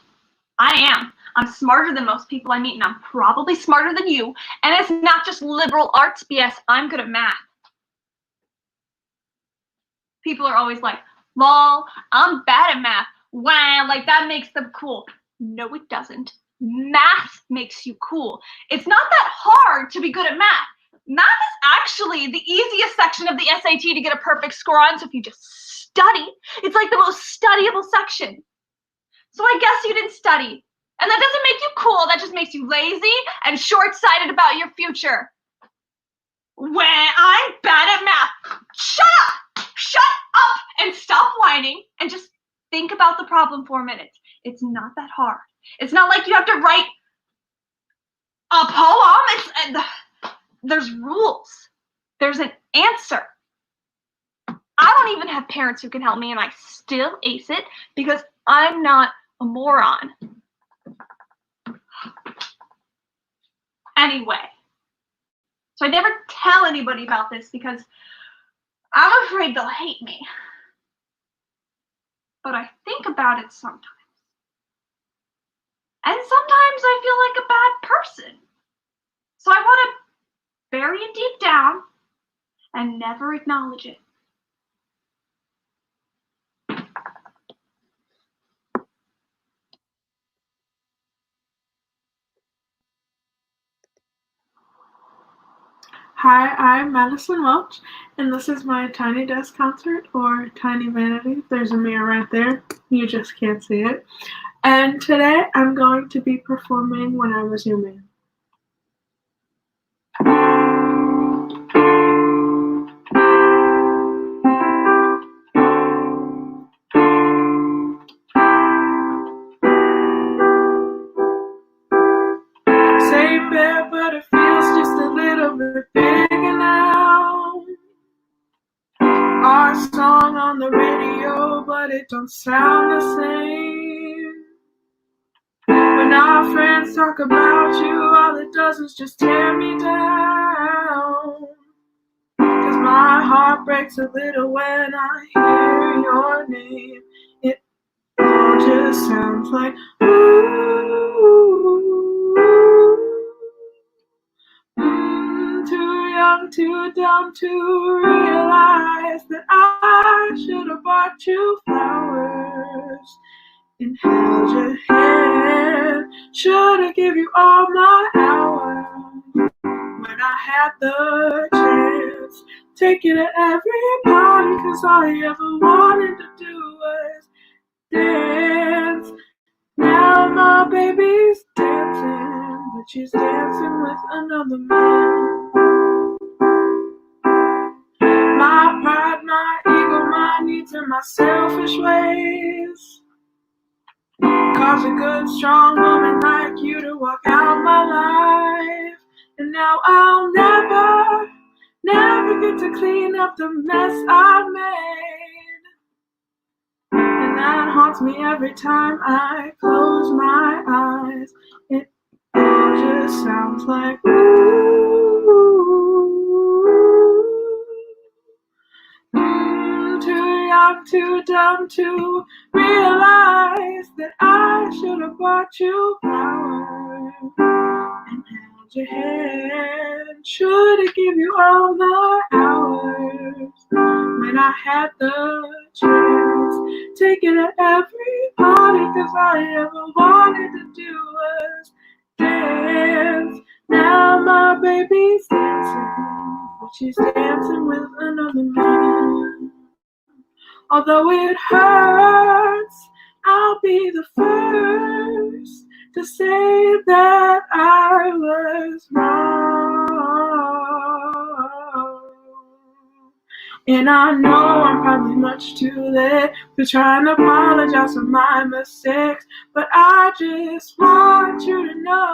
I am. I'm smarter than most people I meet, and I'm probably smarter than you. And it's not just liberal arts BS. I'm good at math. People are always like, lol, I'm bad at math. Wow, like that makes them cool. No, it doesn't. Math makes you cool. It's not that hard to be good at math. Math is actually the easiest section of the SAT to get a perfect score on, so if you just study, it's like the most studyable section. So I guess you didn't study. And that doesn't make you cool, that just makes you lazy and short-sighted about your future. When I'm bad at math, shut up! Shut up and stop whining and just think about the problem for a minute. It's not that hard. It's not like you have to write a poem. There's rules. There's an answer. I don't even have parents who can help me, and I still ace it because I'm not a moron. Anyway, so I never tell anybody about this because I'm afraid they'll hate me. But I think about it sometimes. And sometimes I feel like a bad person. So I want to bury it deep down and never acknowledge it. Hi, I'm Madison Welch, and this is my Tiny Desk concert, or Tiny Vanity. There's a mirror right there. You just can't see it. And today I'm going to be performing When I Was Your Man. that song on the radio, but it don't sound the same. When our friends talk about you, all it does is just tear me down. 'Cause my heart breaks a little when I hear your name. It all just sounds like ooh. Too young, too dumb to realize that I should have bought you flowers and held your hand. Should have give you all my hours when I had the chance. Take you to every party, 'cause all you ever wanted to do was dance. Now my baby's dancing, but she's dancing with another man. My pride, my ego, my needs, and my selfish ways cause a good, strong woman like you to walk out my life. And now I'll never, never get to clean up the mess I made. And that haunts me every time I close my eyes. It all just sounds like ooh. Too young, too dumb to realize that I should have bought you flowers and held your hand. Should have given you all my hours when I had the chance. Take it to every party, 'cause all I ever wanted to do was dance. Now my baby's dancing, but she's dancing with another man. Although it hurts, I'll be the first to say that I was wrong. And I know I'm probably much too late for trying to apologize for my mistakes, but I just want you to know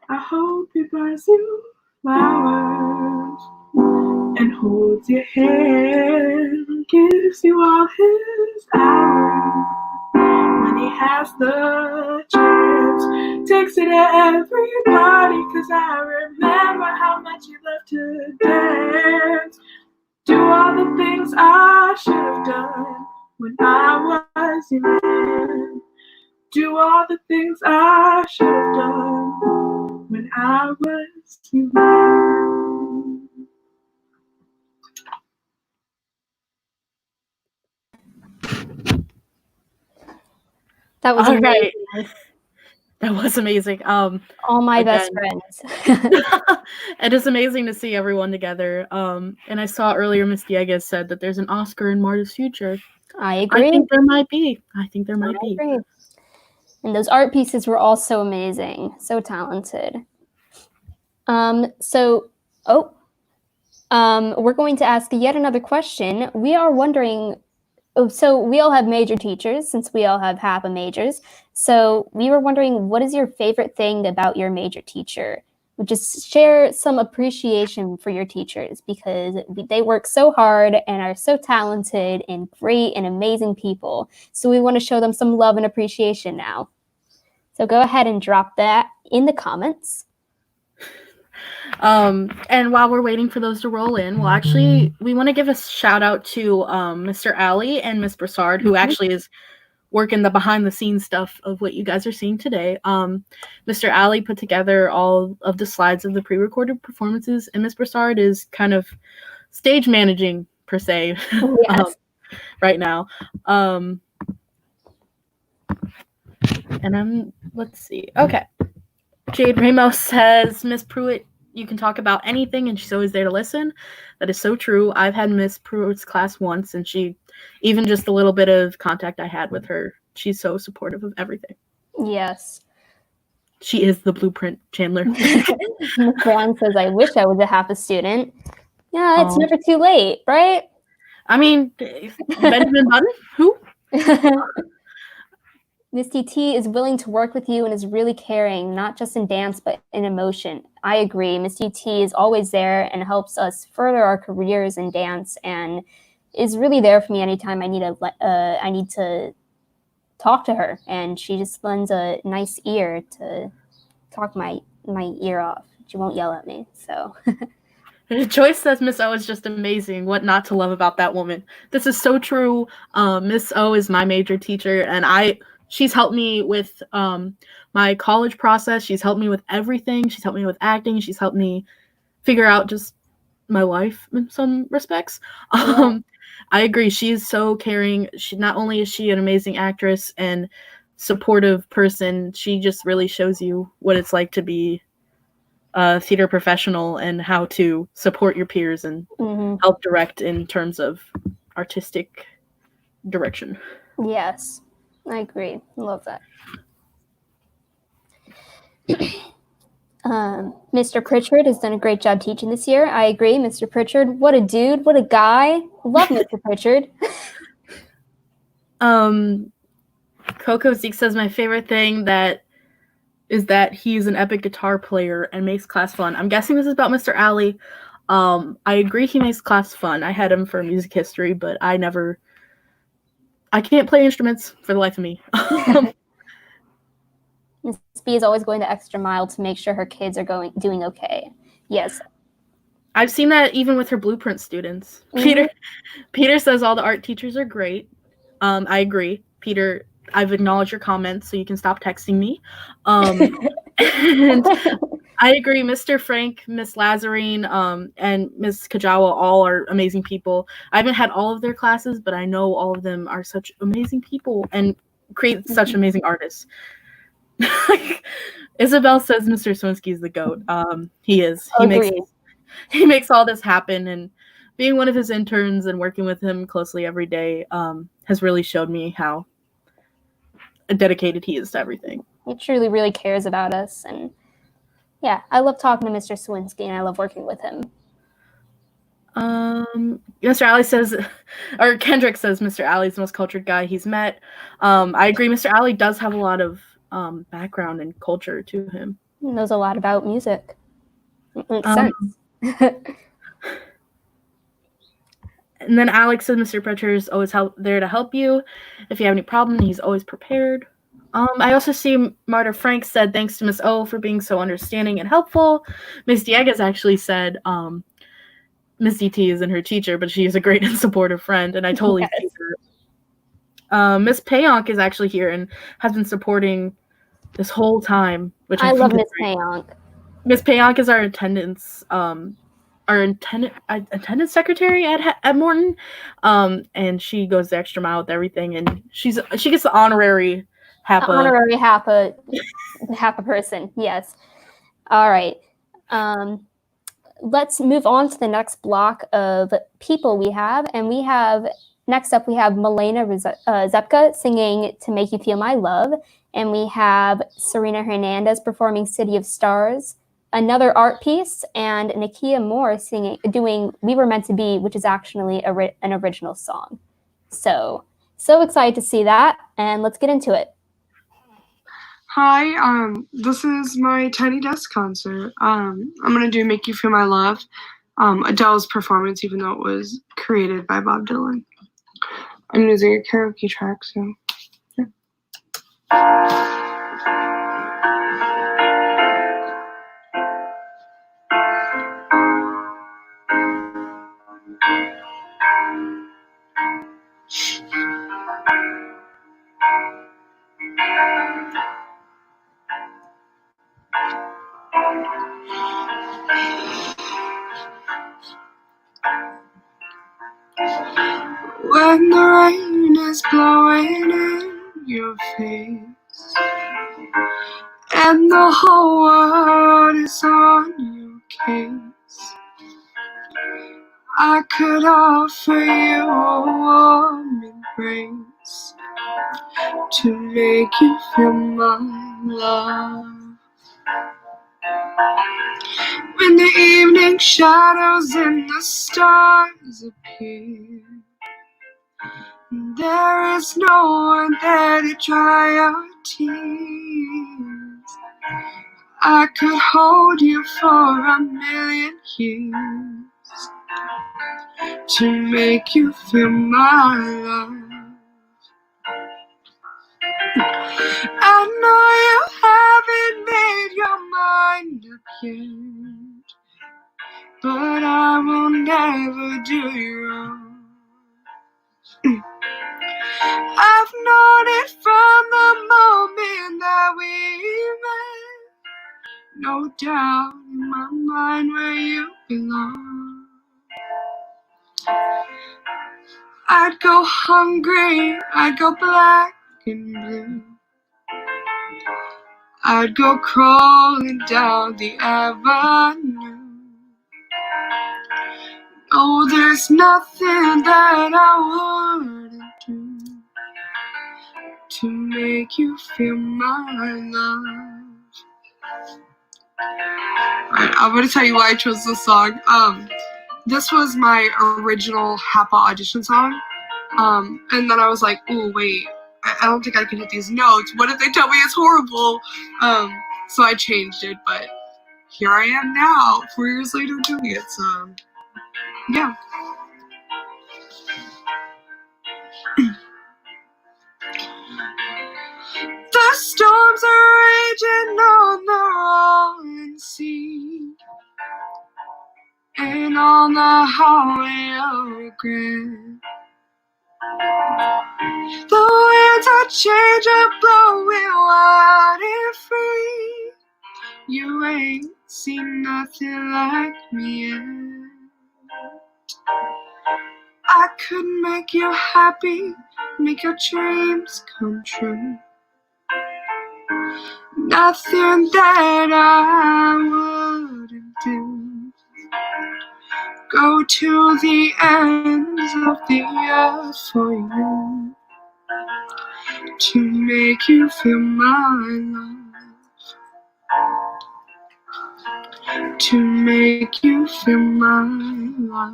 I hope he buys you flowers and holds your hand, gives you all his hours when he has the chance. Takes it to every party, 'cause I remember how much you loved to dance. Do all the things I should have done when I was your man. Do all the things I should have done when I was your man. That was All amazing. right. That was amazing. All my best again, friends. it is amazing to see everyone together. And I saw earlier Miss Dieguez said that there's an Oscar in Marta's future. I agree. I think there might be. I agree. And those art pieces were also amazing. So talented. We're going to ask yet another question. We are wondering, so we all have major teachers since we all have HAPA majors. So we were wondering, what is your favorite thing about your major teacher? Just share some appreciation for your teachers because they work so hard and are so talented and great and amazing people. So we want to show them some love and appreciation now. So go ahead and drop that in the comments. And while we're waiting for those to roll in, we want to give a shout out to Mr. Ali and Miss Broussard, who actually is working the behind the scenes stuff of what you guys are seeing today. Mr. Ali put together all of the slides of the pre-recorded performances, and Miss Broussard is kind of stage managing per se right now. Let's see. Okay. Jade Ramos says, Miss Pruitt, you can talk about anything and she's always there to listen. That is so true. I've had Miss Pruitt's class once and even just a little bit of contact I had with her, she's so supportive of everything. Yes. She is the blueprint, Chandler. Juan says, I wish I was a HAPA student. Yeah, it's never too late, right? I mean, Benjamin Button? Who? Miss DT is willing to work with you and is really caring, not just in dance, but in emotion. I agree. Miss DT is always there and helps us further our careers in dance and is really there for me anytime I need to talk to her. And she just lends a nice ear to talk my ear off. She won't yell at me, so. Joyce says Miss O is just amazing. What not to love about that woman? This is so true. Miss O is my major teacher, and she's helped me with my college process. She's helped me with everything. She's helped me with acting. She's helped me figure out just my life in some respects. Yeah. I agree. She's so caring. Not only is she an amazing actress and supportive person, she just really shows you what it's like to be a theater professional and how to support your peers and help direct in terms of artistic direction. Yes, I agree. Love that. Mr. Pritchard has done a great job teaching this year. I agree. Mr. Pritchard, what a dude, what a guy. Love Mr. Pritchard. Coco Zeke says my favorite thing is that he's an epic guitar player and makes class fun. I'm guessing this is about Mr. Alley. I agree he makes class fun. I had him for music history, but I can't play instruments for the life of me. Miss B is always going the extra mile to make sure her kids are doing okay. Yes. I've seen that even with her blueprint students. Peter says all the art teachers are great. I agree. Peter, I've acknowledged your comments, so you can stop texting me. And I agree. Mr. Frank, Miss Lazarine, and Miss Kajawa all are amazing people. I haven't had all of their classes, but I know all of them are such amazing people and create such amazing artists. Isabel says Mr. Swinsky is the GOAT. He is. He makes all this happen, and being one of his interns and working with him closely every day has really showed me how dedicated he is to everything. He truly, really cares about us, and yeah, I love talking to Mr. Swinsky, and I love working with him. Mr. Alley says, or Kendrick says Mr. Alley's the most cultured guy he's met. I agree. Mr. Alley does have a lot of background and culture to him. He knows a lot about music. It makes sense. And then Alex says Mr. Pritchard is always there to help you. If you have any problem, he's always prepared. I also see Marta Frank said thanks to Miss O for being so understanding and helpful. Miss Diegas actually said Miss DT isn't her teacher, but she is a great and supportive friend, and I totally see her. Miss Payonk is actually here and has been supporting this whole time, which I love Miss Payonk. Miss Payonk is our attendance secretary at Morton, and she goes the extra mile with everything, and she gets the honorary HAPA. Honorary HAPA person, yes. All right. Let's move on to the next block of people we have, and next up we have Milena Zepka singing To Make You Feel My Love, and we have Serena Hernandez performing City of Stars, another art piece, and Nakia Moore doing We Were Meant to Be, which is actually an original song. So excited to see that, and let's get into it. Hi, this is my Tiny Desk concert. I'm gonna do Make You Feel My Love, Adele's performance, even though it was created by Bob Dylan. I'm using a karaoke track, so yeah. When the rain is blowing in your face and the whole world is on your case, I could offer you a warm embrace to make you feel my love. When the evening shadows and the stars appear, there is no one there to dry your tears. I could hold you for a million years to make you feel my love. I know you haven't made your mind up yet, but I will never do you wrong. I've known it from the moment that we met. No doubt in my mind where you belong. I'd go hungry, I'd go black and blue. I'd go crawling down the avenue. Oh, there's nothing that I wouldn't do to make you feel my love. Alright, I'm gonna tell you why I chose this song. This was my original HAPA audition song. And then I was like, oh wait, I don't think I can hit these notes. What if they tell me it's horrible? So I changed it, but here I am now, 4 years later doing it, so yeah. The storms are raging on the rolling sea, and on the highway of regret. The winds are changing, blowing wild and free. You ain't seen nothing like me yet. I could make you happy, make your dreams come true. Nothing that I wouldn't do. Go to the ends of the earth for you, to make you feel my love, to make you feel my love.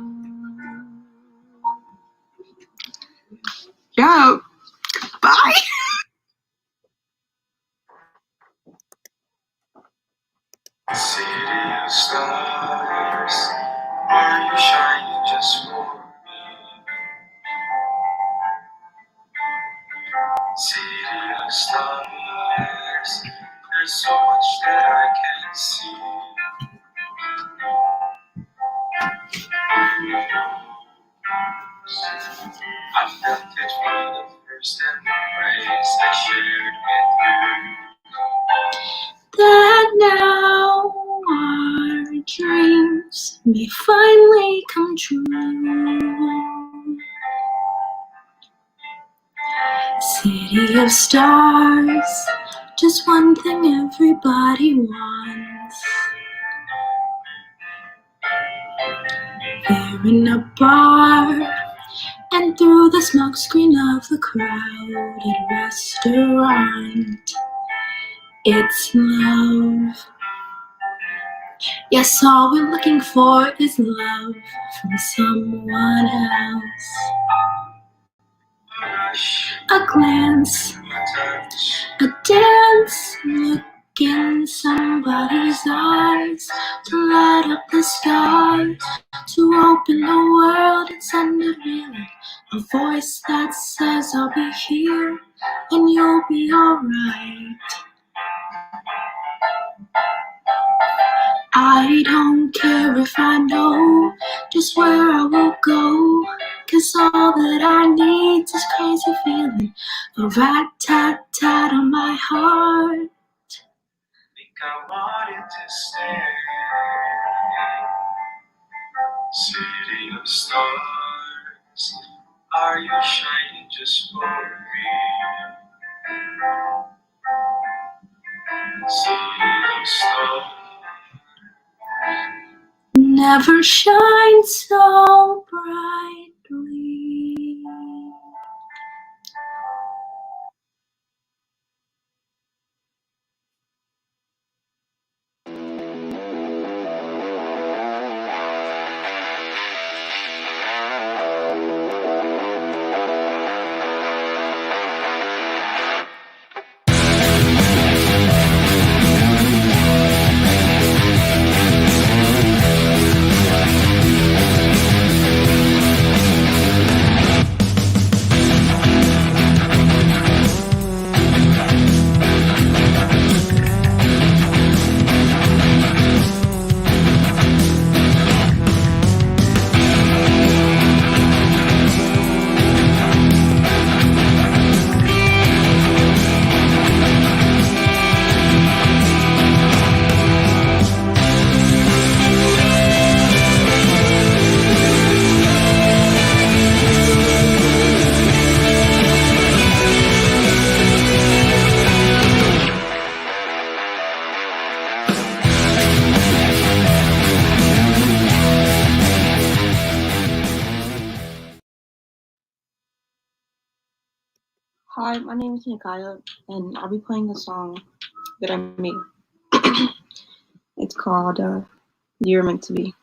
Yeah, bye. City of stars, are you shining just for me? City of stars, there's so much that I can see. I felt it from the first embrace I shared with you. That now our dreams may finally come true. City of stars, just one thing everybody wants. They're in a bar, and through the smokescreen of the crowded restaurant, it's love. Yes, all we're looking for is love from someone else. A glance, a dance, look in somebody's eyes, to light up the stars, to open the world and send it reeling. A voice that says I'll be here and you'll be alright. I don't care if I know just where I will go, 'cause all that I need is this crazy feeling, a rat-tat-tat on my heart. Think I wanted to stay. City of stars, are you shining just for me? City of stars, Never shine so brightly. Hi, my name is Nikaya, and I'll be playing a song that I made. It's called You're Meant to Be.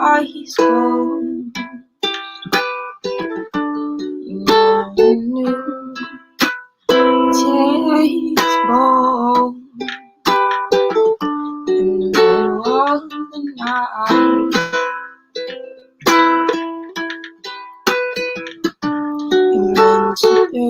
Eyes closed, you never knew. Takes bold in the middle of the night. You're meant to be.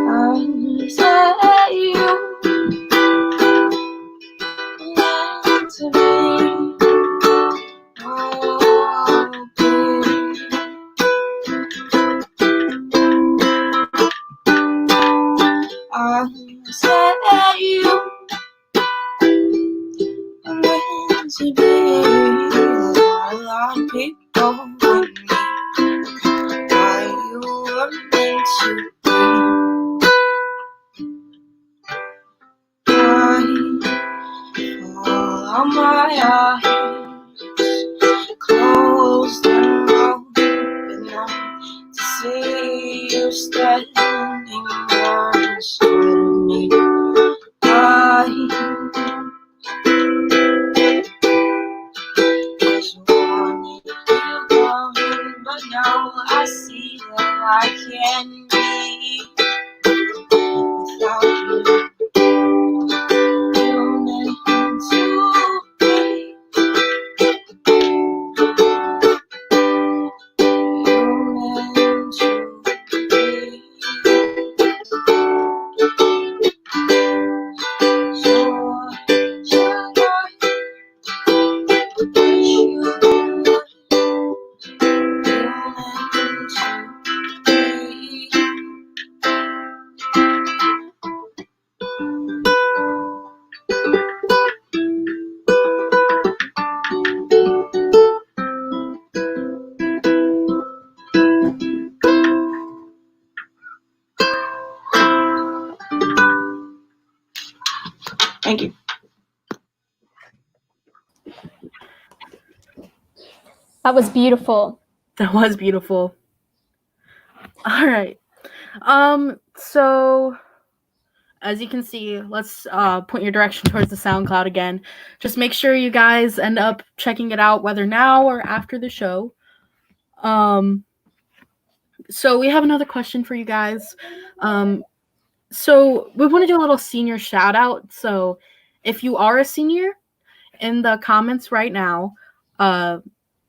I say you meant to be. Oh, baby. I say you meant to be. A lot of people with me. Why you were meant to be. All my eyes closed and open up to see you standing there inside of me. I just wanted you gone, but now I see that I can't be without you. You're meant to be. You're meant to be. Thank you. That was beautiful. That was beautiful. All right. So as you can see, let's point your direction towards the SoundCloud again. Just make sure you guys end up checking it out, whether now or after the show. So we have another question for you guys. So we want to do a little senior shout out. So if you are a senior, in the comments right now,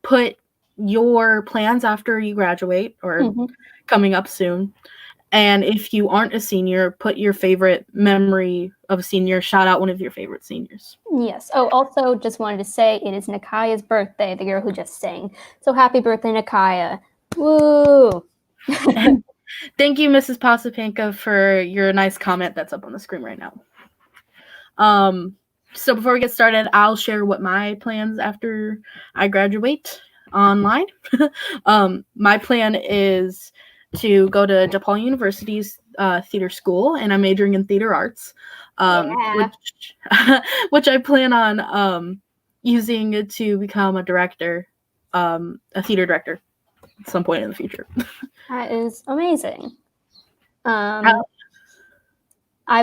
put your plans after you graduate or coming up soon. And if you aren't a senior, put your favorite memory of a senior. Shout out one of your favorite seniors. Yes. Oh, also just wanted to say it is Nikaya's birthday, the girl who just sang. So happy birthday, Nikaya. Woo! Thank you, Mrs. Pasapanka, for your nice comment that's up on the screen right now. So before we get started, I'll share what my plans after I graduate online. My plan is to go to DePaul University's theater school, and I'm majoring in theater arts, which I plan on using to become a director, a theater director at some point in the future. That is amazing. I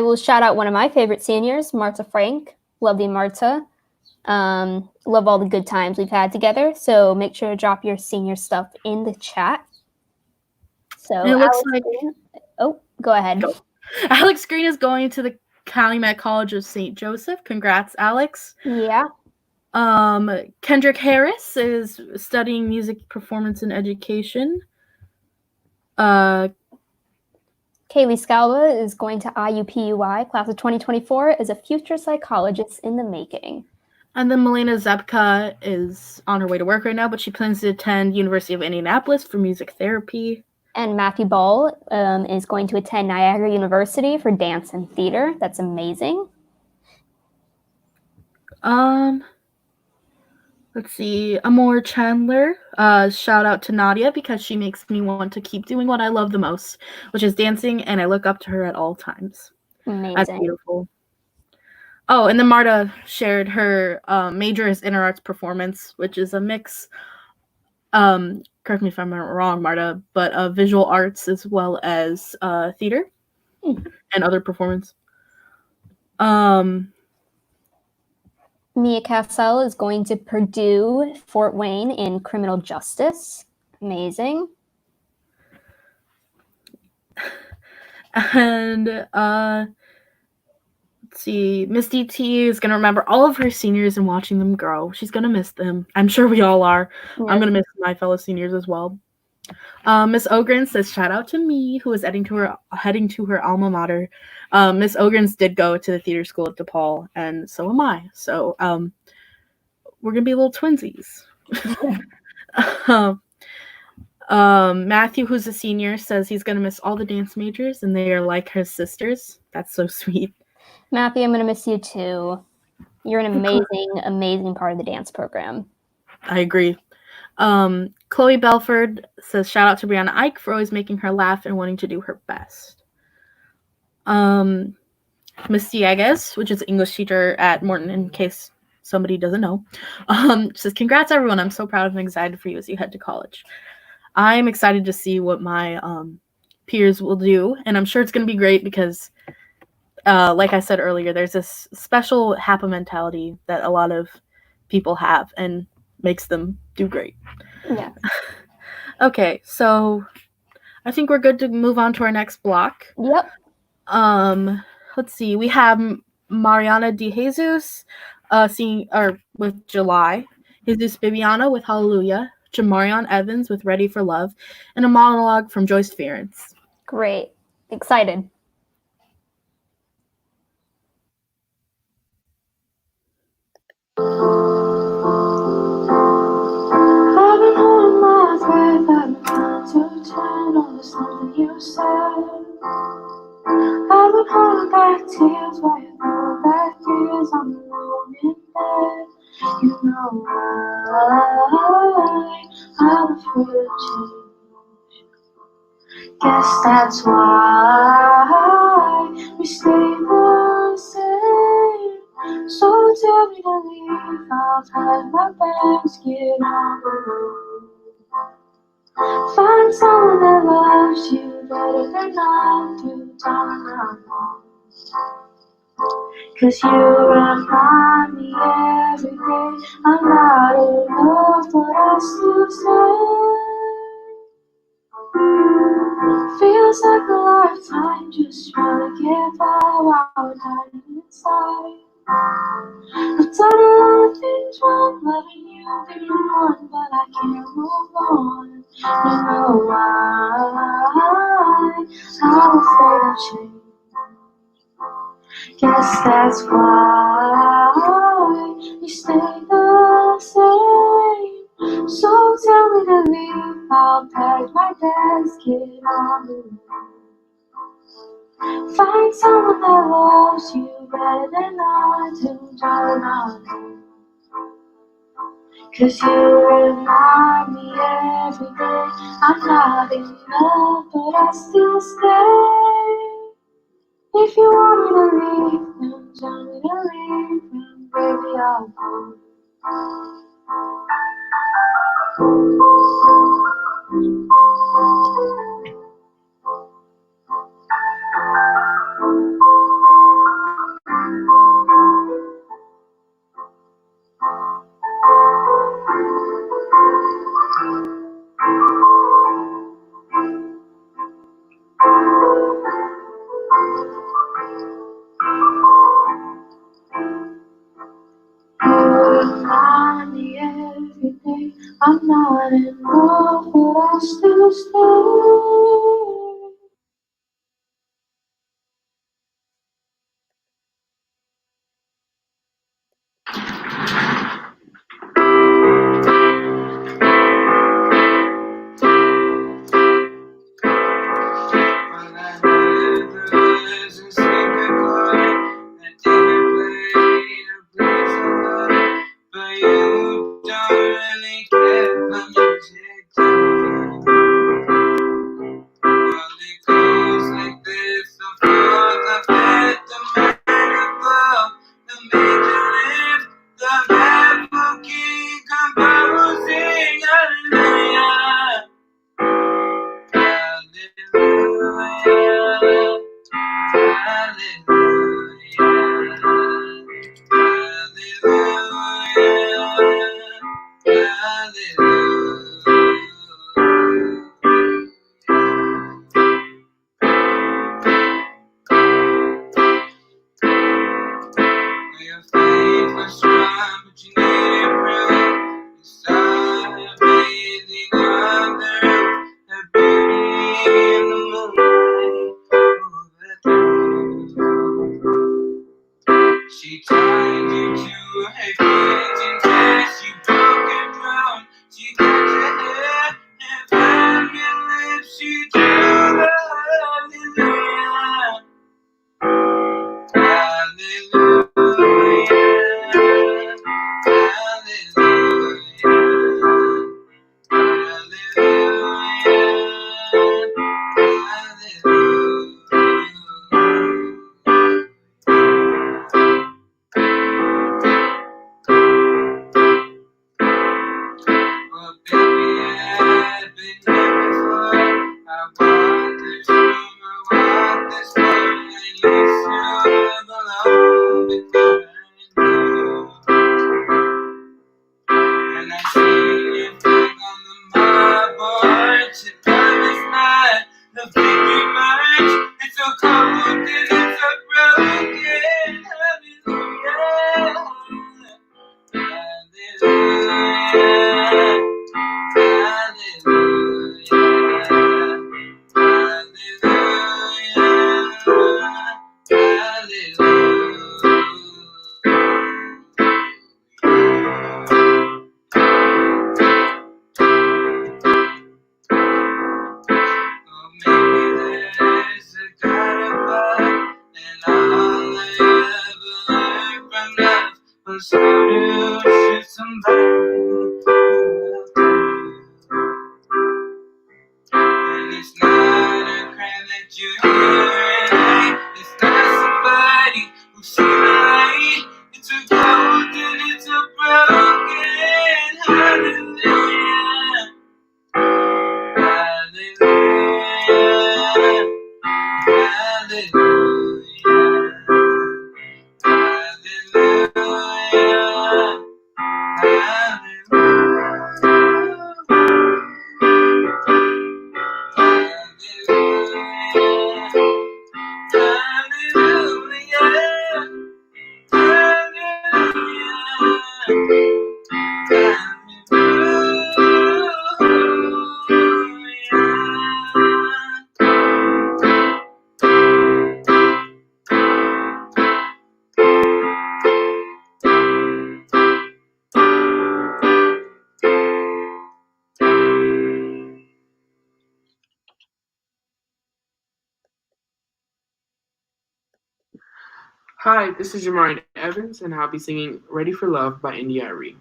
will shout out one of my favorite seniors, Marta Frank. Lovely Marta. Love all the good times we've had together. So make sure to drop your senior stuff in the chat. So it looks like go ahead. Alex Green is going to the Calumet College of St. Joseph. Congrats, Alex. Yeah. Kendrick Harris is studying music performance and education. Kaylee Scalva is going to IUPUI, class of 2024, as a future psychologist in the making. And then Milena Zepka is on her way to work right now, but she plans to attend University of Indianapolis for music therapy. And Matthew Ball is going to attend Niagara University for dance and theater. That's amazing. Let's see. Amor Chandler. Shout out to Nadia because she makes me want to keep doing what I love the most, which is dancing, and I look up to her at all times. Amazing. That's beautiful. Oh, and then Marta shared her major is inner arts performance, which is a mix. Correct me if I'm wrong, Marta, but visual arts as well as theater and other performance. Mia Cassell is going to Purdue Fort Wayne in criminal justice. Amazing. And let's see, Misty T is gonna remember all of her seniors and watching them grow. She's gonna miss them. I'm sure we all are. Yeah. I'm gonna miss my fellow seniors as well. Miss Ogren says, shout out to me, who is heading to her alma mater. Miss Ogrens did go to the theater school at DePaul, and so am I. So we're gonna be little twinsies. Matthew, who's a senior, says he's gonna miss all the dance majors, and they are like his sisters. That's so sweet. Matthew, I'm gonna miss you too. You're an amazing part of the dance program. I agree. Chloe Belford says, shout out to Brianna Ike for always making her laugh and wanting to do her best. Miss Dieguez, which is English teacher at Morton, in case somebody doesn't know, says, congrats everyone. I'm so proud and excited for you as you head to college. I'm excited to see what my peers will do, and I'm sure it's going to be great because like I said earlier, there's this special HAPA mentality that a lot of people have and makes them do great. Yeah. Okay, so I think we're good to move on to our next block. Yep. Let's see. We have Mariana De Jesus with July, Jesus Bibiana with Hallelujah, Jamarion Evans with Ready for Love, and a monologue from Joyce Fearens. Great. Excited. I've been holding my breath, I've been trying to turn over something you said. I've been holding back tears while you throw back years. I'm alone in bed. You know why I'm afraid of change. Guess that's why we stay the same. So tell me to leave, I'll pack my bags, get on the road. Find someone that loves you better than I do, darling. 'Cause you remind me every day I'm not enough, but I still stay. Feels like a lifetime just trying to get by while we're dying inside. I've done a lot of things wrong, loving you, being one, but I can't move on. You know why I'm afraid of change. Guess that's why we stay the same. So tell me to leave, I'll pack my bags, get on the road. Find someone that loves you better than I do, darling. 'Cause you remind me every day I'm not enough, but I still stay. If you want me to leave, then tell me to leave, and baby I'll go. Remind me every day I'm not enough, but I still stay. Your faith was strong, but you needed proof. You saw her bathing on the roof, her beauty in the moonlight. She tied you to her kitchen chest, you broke her down. She got your hair and found your lips, she drew the hallelujah. And I see you back on the marble, your time is not the victory march. It's so cold and it's so broken. Hallelujah. Hallelujah. So to shoot somebody, and it's not a crime that you're hearing. It's not somebody who's seen the light. It's a gold and it's a broken. Hallelujah. Hallelujah. Hi, this is Jamari Evans, and I'll be singing Ready for Love by India Arie.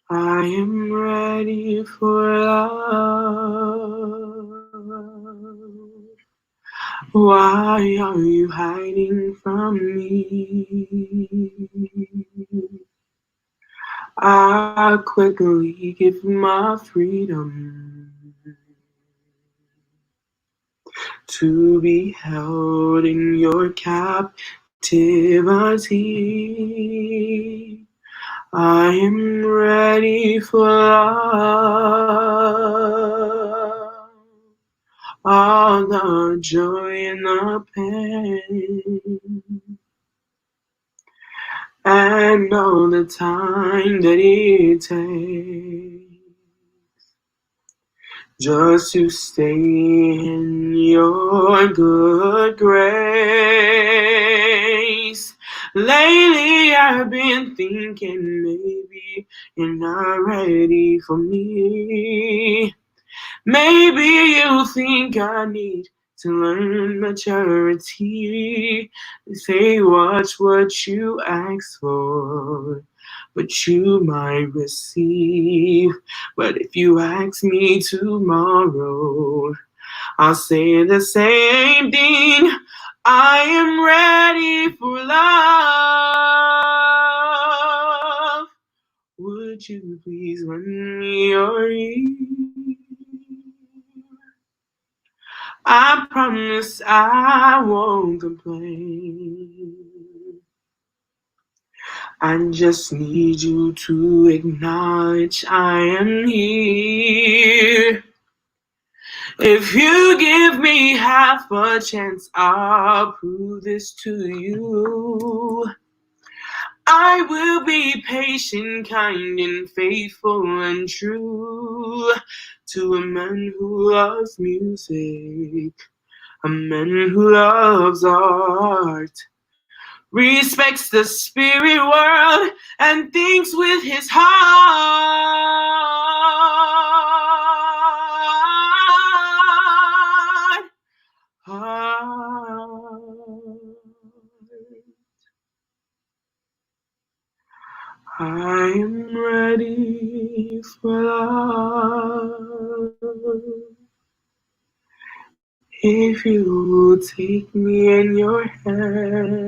I am ready for love. Why are you hiding from me? I'll quickly give my freedom to be held in your captivity. I am ready for love, all the joy and the pain, and all the time that it takes just to stay in your good grace. Lately I've been thinking maybe you're not ready for me. Maybe you think I need to learn maturity. They say watch what you ask for, but you might receive. But if you ask me tomorrow, I'll say the same thing. I am ready for love. Would you please lend me your ear? I promise I won't complain. I just need you to acknowledge I am here. If you give me half a chance, I'll prove this to you. I will be patient, kind, and faithful and true to a man who loves music, a man who loves art, respects the spirit world, and thinks with his heart. I am ready for love. If you will take me in your hand,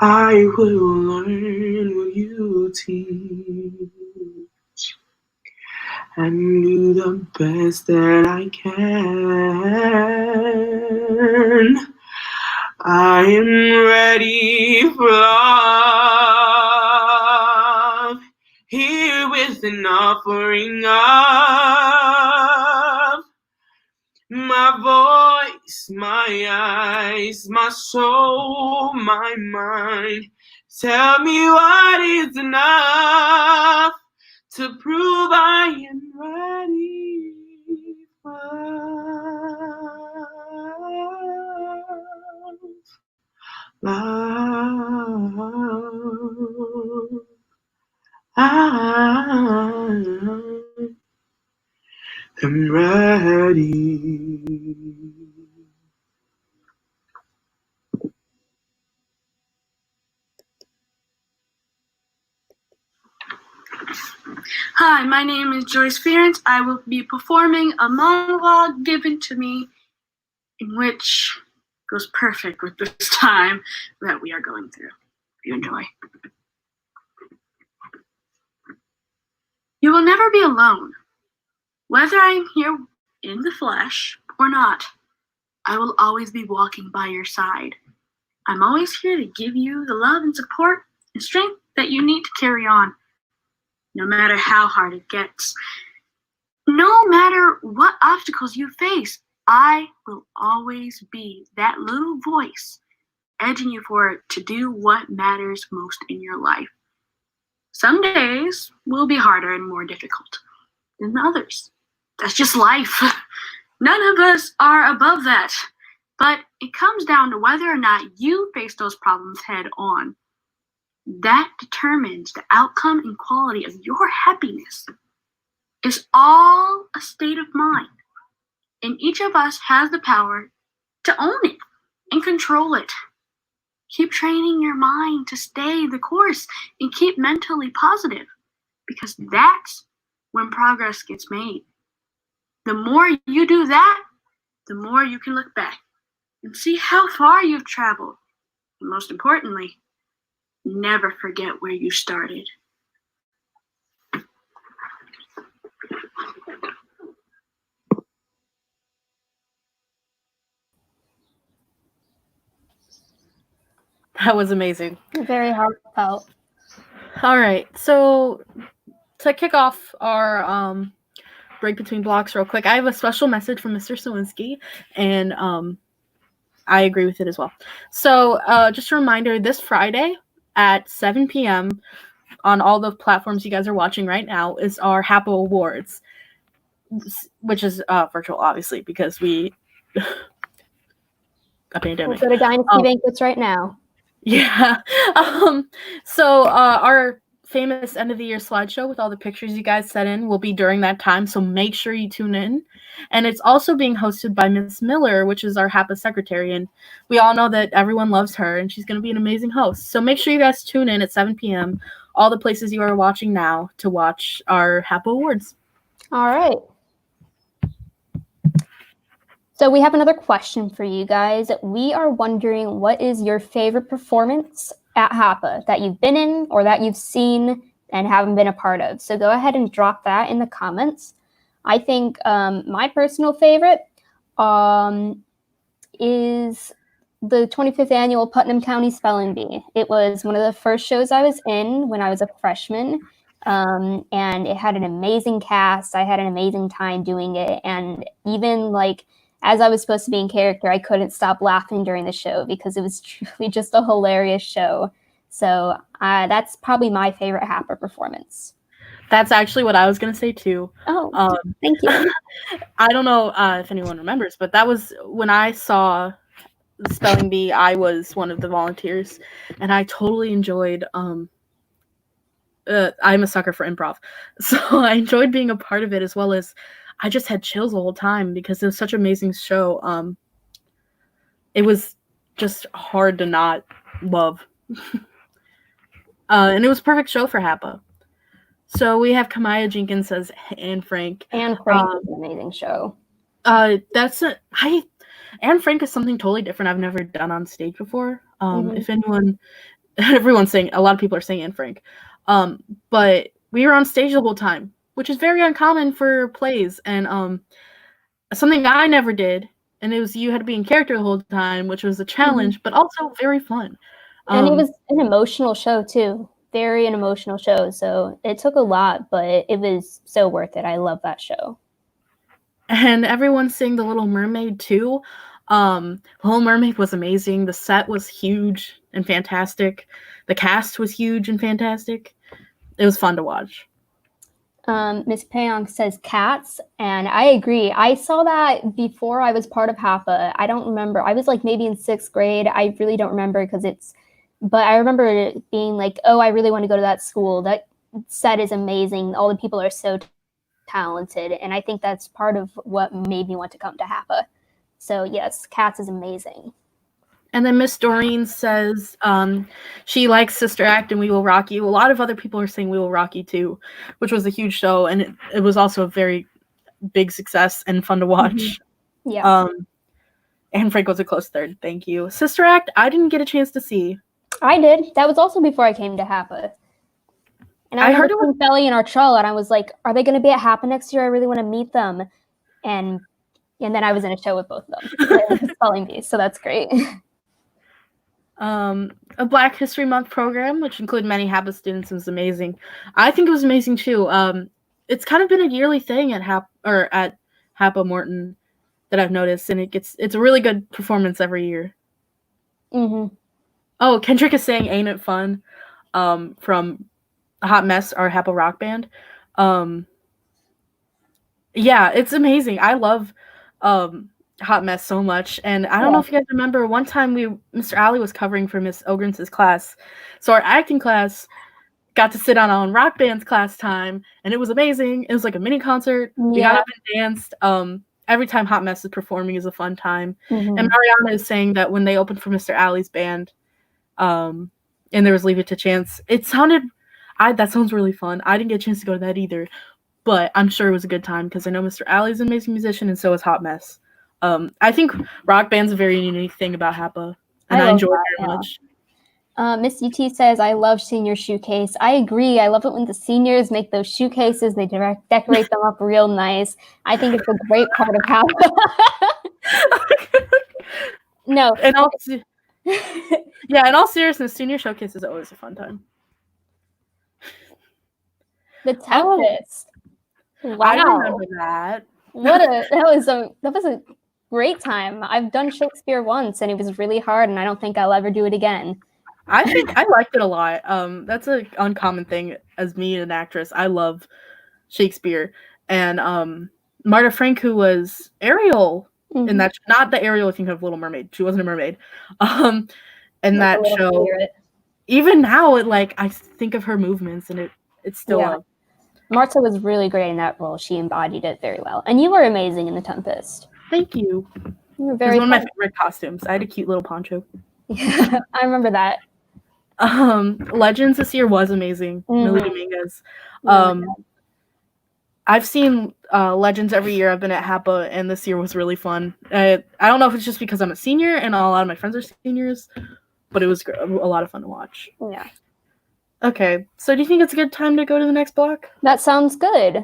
I will learn what you teach and do the best that I can. I am ready for love, here with an offering of my voice, my eyes, my soul, my mind. Tell me what is enough to prove I am ready for love. I'm ready. Hi, my name is Joyce Fearens. I will be performing a monologue given to me in which goes perfect with this time that we are going through. If you enjoy. You will never be alone. Whether I am here in the flesh or not, I will always be walking by your side. I'm always here to give you the love and support and strength that you need to carry on, no matter how hard it gets. No matter what obstacles you face, I will always be that little voice edging you forward to do what matters most in your life. Some days will be harder and more difficult than others. That's just life. None of us are above that. But it comes down to whether or not you face those problems head on. That determines the outcome and quality of your happiness. It's all a state of mind. And each of us has the power to own it and control it. Keep training your mind to stay the course and keep mentally positive, because that's when progress gets made. The more you do that, the more you can look back and see how far you've traveled. And most importantly, never forget where you started. That was amazing. Very heartfelt. All right, so to kick off our break between blocks real quick, I have a special message from Mr. Sawinski, and I agree with it as well. So just a reminder, this Friday at 7 p.m. on all the platforms you guys are watching right now is our HAPA Awards, which is virtual, obviously, because we a pandemic. We'll go to Dynasty Banquets right now. Yeah. So our famous end of the year slideshow with all the pictures you guys sent in will be during that time, so make sure you tune in. And it's also being hosted by Miss Miller, which is our HAPA secretary, and we all know that everyone loves her, and she's going to be an amazing host. So make sure you guys tune in at 7 p.m. all the places you are watching now to watch our HAPA Awards. All right. So we have another question for you guys. We are wondering, what is your favorite performance at HAPA that you've been in or that you've seen and haven't been a part of? So go ahead and drop that in the comments. I think my personal favorite is the 25th annual Putnam County Spelling Bee. It was one of the first shows I was in when I was a freshman, and it had an amazing cast. I had an amazing time doing it, and even like as I was supposed to be in character, I couldn't stop laughing during the show because it was truly just a hilarious show. So that's probably my favorite HAPA performance. That's actually what I was gonna say too. Oh, thank you. I don't know if anyone remembers, but that was when I saw the spelling bee. I was one of the volunteers, and I totally enjoyed. I'm a sucker for improv, so I enjoyed being a part of it, as well as I just had chills the whole time because it was such an amazing show. It was just hard to not love, and it was a perfect show for HAPA. So we have Kamaya Jenkins as Anne Frank. Anne Frank is an amazing show. Anne Frank is something totally different I've never done on stage before. If anyone, everyone's saying, a lot of people are saying Anne Frank. But we were on stage the whole time, which is very uncommon for plays, and something I never did. And it was you had to be in character the whole time, which was a challenge, but also very fun. And it was an emotional show too. Very an emotional show. So it took a lot, but it was so worth it. I love that show. And everyone sang The Little Mermaid too. The Little Mermaid was amazing. The set was huge and fantastic. The cast was huge and fantastic. It was fun to watch. Miss Payong says Cats, and I agree. I saw that before I was part of HAPA. I don't remember. I was like maybe in 6th grade. I really don't remember but I remember it being like, oh, I really want to go to that school. That set is amazing. All the people are so talented, and I think that's part of what made me want to come to HAPA. So yes, Cats is amazing. And then Miss Doreen says she likes Sister Act and We Will Rock You. A lot of other people are saying We Will Rock You too, which was a huge show, and it was also a very big success and fun to watch. Yeah. Anne Frank was a close third. Thank you. Sister Act, I didn't get a chance to see. I did. That was also before I came to HAPA. And I heard seeing Felly and Artrell, and I was like, are they going to be at HAPA next year? I really want to meet them. And then I was in a show with both of them. It was spelling bees, so that's great. A Black History Month program, which included many HAPA students, was amazing. I think it was amazing too. It's kind of been a yearly thing at HAPA Morton that I've noticed, and it's a really good performance every year. Mm-hmm. Oh, Kendrick is saying "Ain't It Fun" from Hot Mess, our HAPA rock band. Yeah, it's amazing. I love Hot Mess so much, and I don't know if you guys remember one time Mr. Ali was covering for Miss Ogren's class, so our acting class got to sit on rock band's class time, and it was amazing. It was like a mini concert. We got up and danced. Every time Hot Mess is performing is a fun time. Mm-hmm. And Mariana is saying that when they opened for Mr. Ali's band, and there was Leave It to Chance, that sounds really fun. I didn't get a chance to go to that either, but I'm sure it was a good time because I know Mr. Ali's an amazing musician, and so is Hot Mess. I think rock band's a very unique thing about HAPA, and I enjoy it very much. Miss UT says, I love senior shoecase. I agree. I love it when the seniors make those shoecases. They decorate them up real nice. I think it's a great part of HAPA. No. In all seriousness, senior showcase is always a fun time. The Tempest. Wow. I remember that. That was a great time. I've done Shakespeare once, and it was really hard, and I don't think I'll ever do it again. I think I liked it a lot. That's an uncommon thing as me, an actress. I love Shakespeare. And Marta Frank, who was Ariel in that, not the Ariel I think of Little Mermaid. She wasn't a mermaid. In that show. Spirit. Even now, I think of her movements, and it's still Marta was really great in that role. She embodied it very well. And you were amazing in The Tempest. Thank you. You were it was one of my favorite costumes. I had a cute little poncho. Yeah, I remember that. Legends this year was amazing. Millie Dominguez. I've seen Legends every year. I've been at HAPA, and this year was really fun. I don't know if it's just because I'm a senior and a lot of my friends are seniors, but it was a lot of fun to watch. Yeah. Okay, so do you think it's a good time to go to the next block? That sounds good.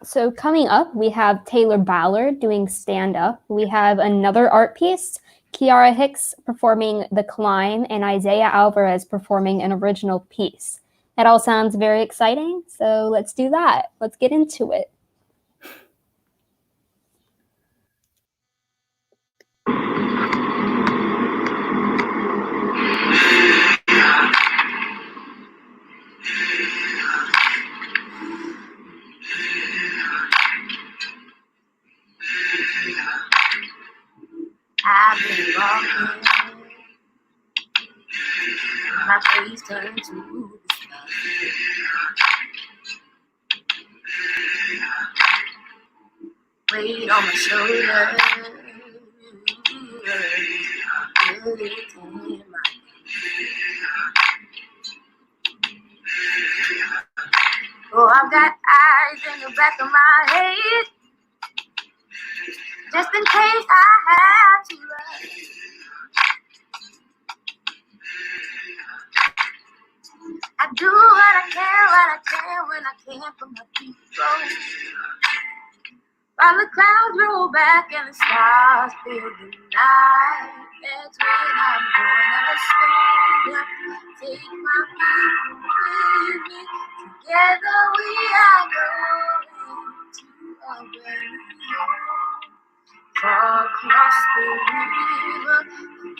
So coming up, we have Taylor Ballard doing stand-up. We have another art piece, Kiara Hicks performing The Climb, and Isaiah Alvarez performing an original piece. That all sounds very exciting, so let's do that. Let's get into it. I've been walking, my face turned to the sky. Weight on my shoulders, really in my oh, I've got eyes in the back of my head, just in case I have to run. I do what I can when I can for my people. While the clouds roll back and the stars fill the night, that's when I'm gonna stand up, take my people with me. Together we are going to a brand new home. Far across the river,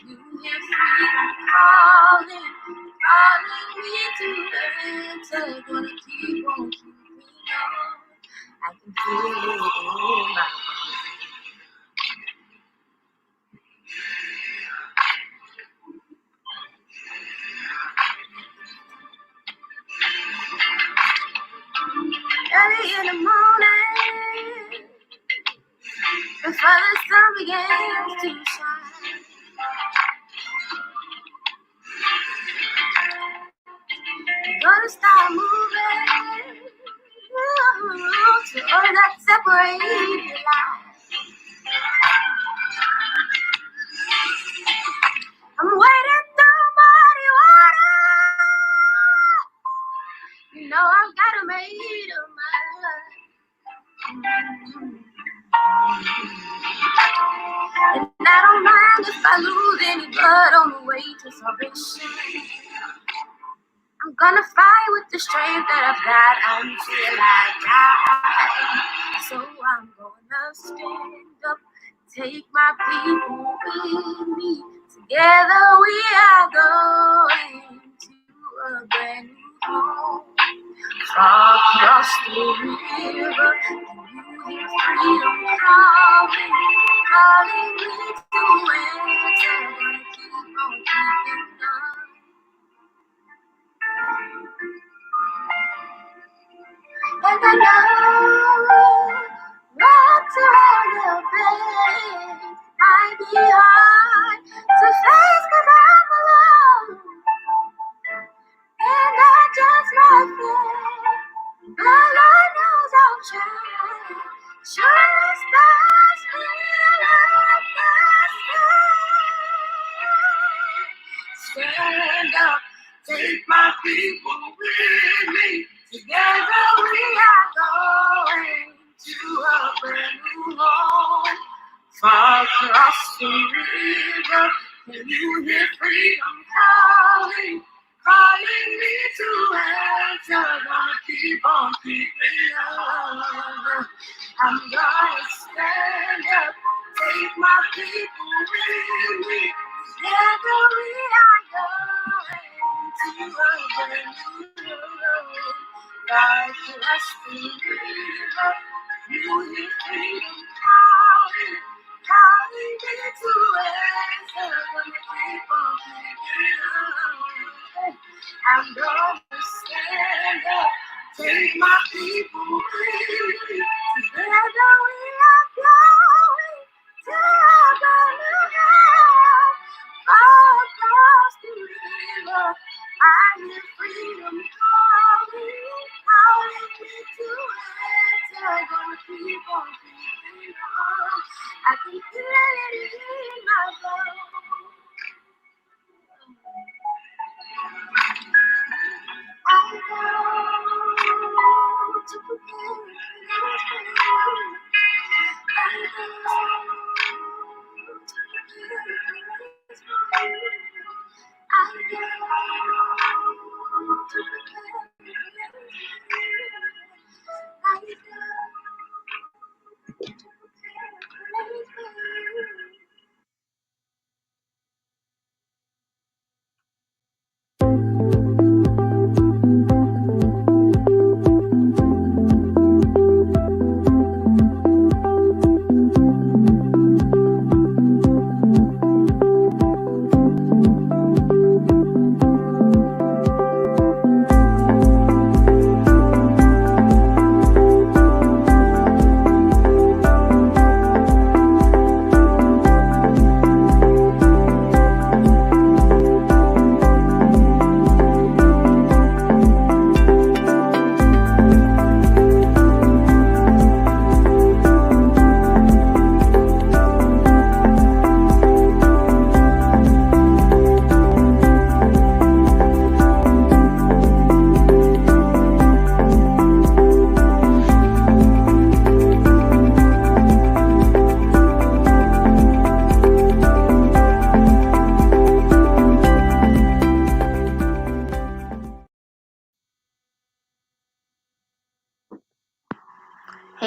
you hear freedom calling, calling me to enter. Gonna keep on keeping on. I can feel it in my bones. Early in the morning, before the sun begins to shine, I'm gonna start moving toward that separated line. I'm wading through muddy water. You know I've got a maid of my life. And I don't mind if I lose any blood on the way to salvation. I'm gonna fight with the strength that I've got until I die. So I'm gonna stand up, take my people with me. Together we are going to a brand new home. Far across the river, you hear freedom calling, calling me to enter. Gonna keep on keeping on. And I know what's around the bend might be hard to face 'cause I'm alone. And I just might fail, but Lord knows I'll try. Sure as stars fill up the sky. Stand up, take my people with me. Together we are going to a brand new home. Far across the river, can you hear freedom calling, calling me to answer? Gonna keep on keeping on. I'm gonna stand up, take my people with me. Together we are going to a brand new home. Right across the river, you hear freedom calling, calling me to answer. Gonna keep on keeping on. I'm gonna stand up, take my people with me. Together we are going to a brand new home. Across the river, I hear freedom calling, calling me to answer. Gonna keep on keeping on. I can feel it in my bones. I know to prepare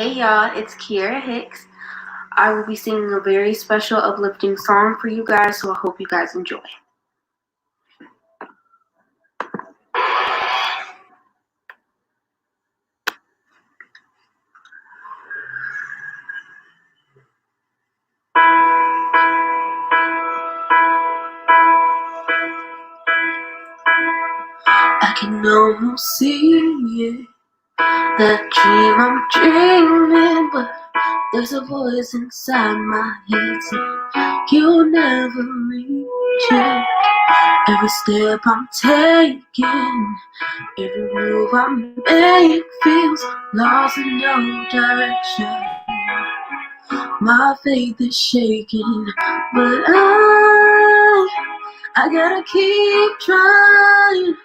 Hey y'all, it's Kiera Hicks. I will be singing a very special uplifting song for you guys, so I hope you guys enjoy. I can almost see it, that dream I'm dreaming, but there's a voice inside my head saying you'll never reach it. Every step I'm taking, every move I make feels lost in no direction. My faith is shaking, but I gotta keep trying.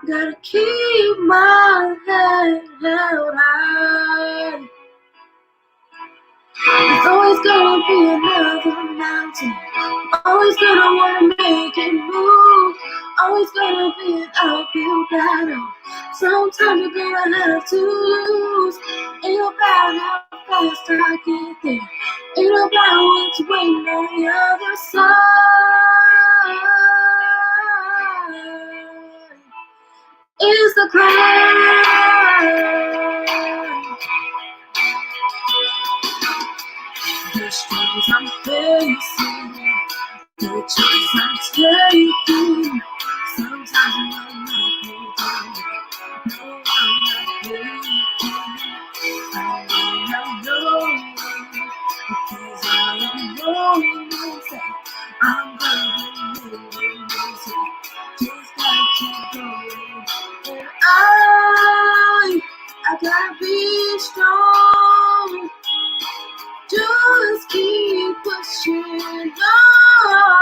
Gotta keep my head held high. There's always gonna be another mountain. Always gonna wanna make it move. Always gonna be an uphill battle. Sometimes you're gonna have to lose. Ain't about how fast I get there. Ain't about what's waiting on the other side. Is the climb. The struggles I'm facing, the chances I'm taking. Sometimes I'm not making. No, I'm not breaking. I know, because I know that I'm gonna make it. Just gotta keep going. And I gotta be strong. Just keep pushing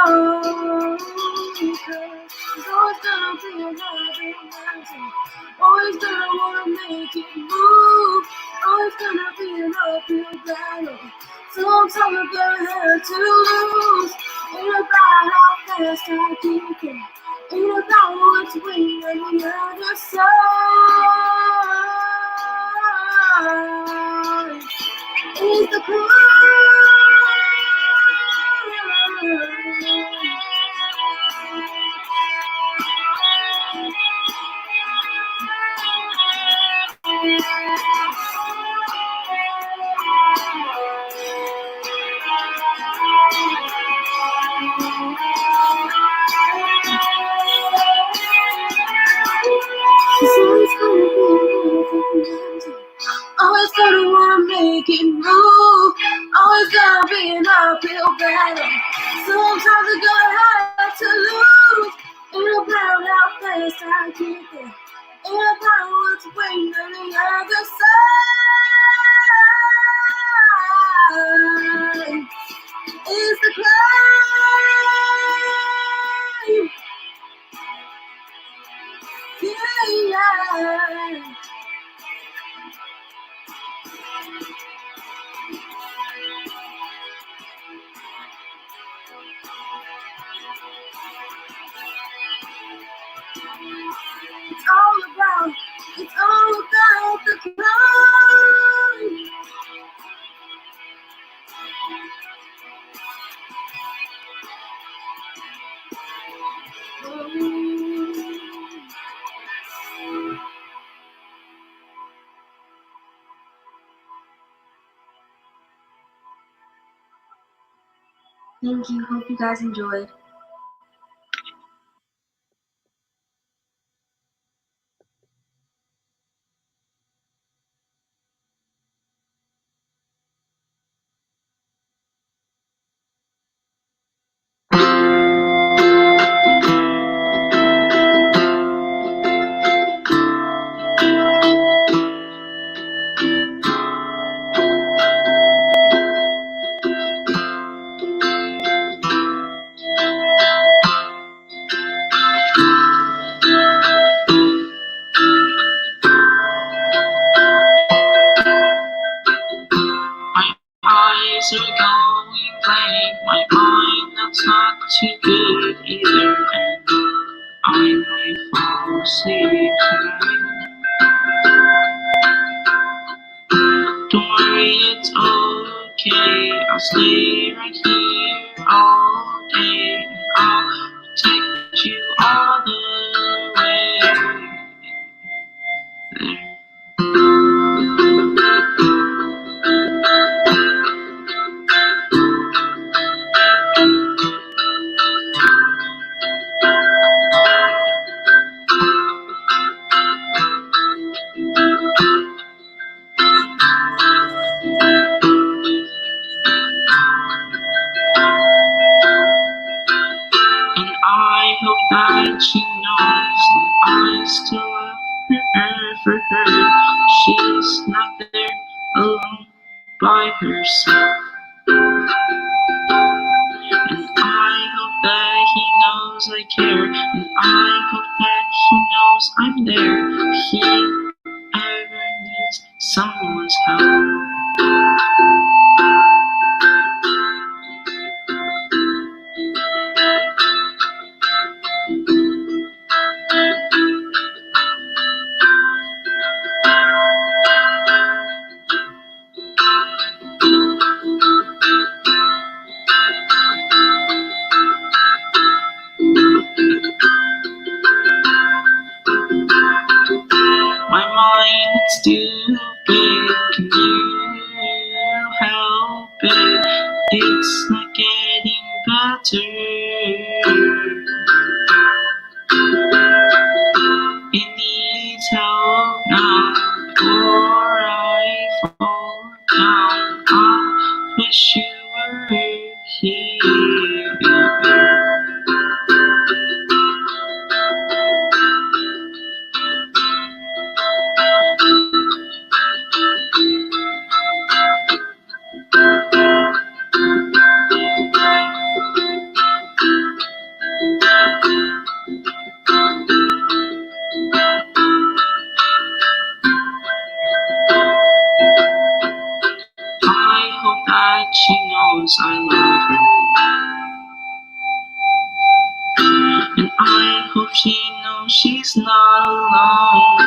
on. There's always gonna be another mountain. Always gonna wanna make it move. Always gonna be an uphill battle. Sometimes I'm gonna have to lose. Ain't about how fast I get there. Ain't about what's waiting on the other side. Is the climb. Always gonna wanna make it move. Always gonna be an uphill battle. Sometimes I'm gonna have to lose. Ain't about how fast I get there. Ain't about what's waiting on the other side. Is the climb. Yeah. It's all about the climb. Thank you. Hope you guys enjoyed. Eyes are going blank, my mind that's not too good either, and I might fall asleep tonight. it's okay. I'll stay right here all day. I'll protect you all the way there. And I hope that she knows that I still love her for her. She's not there alone by herself. And I hope that he knows I care. And I hope that he knows I'm there. If he ever needs someone's help. My mind is too big, can you help it? It's not getting better. It needs help now, or I fall down. I wish you were here. I hope that she knows I love her. And I hope she knows she's not alone.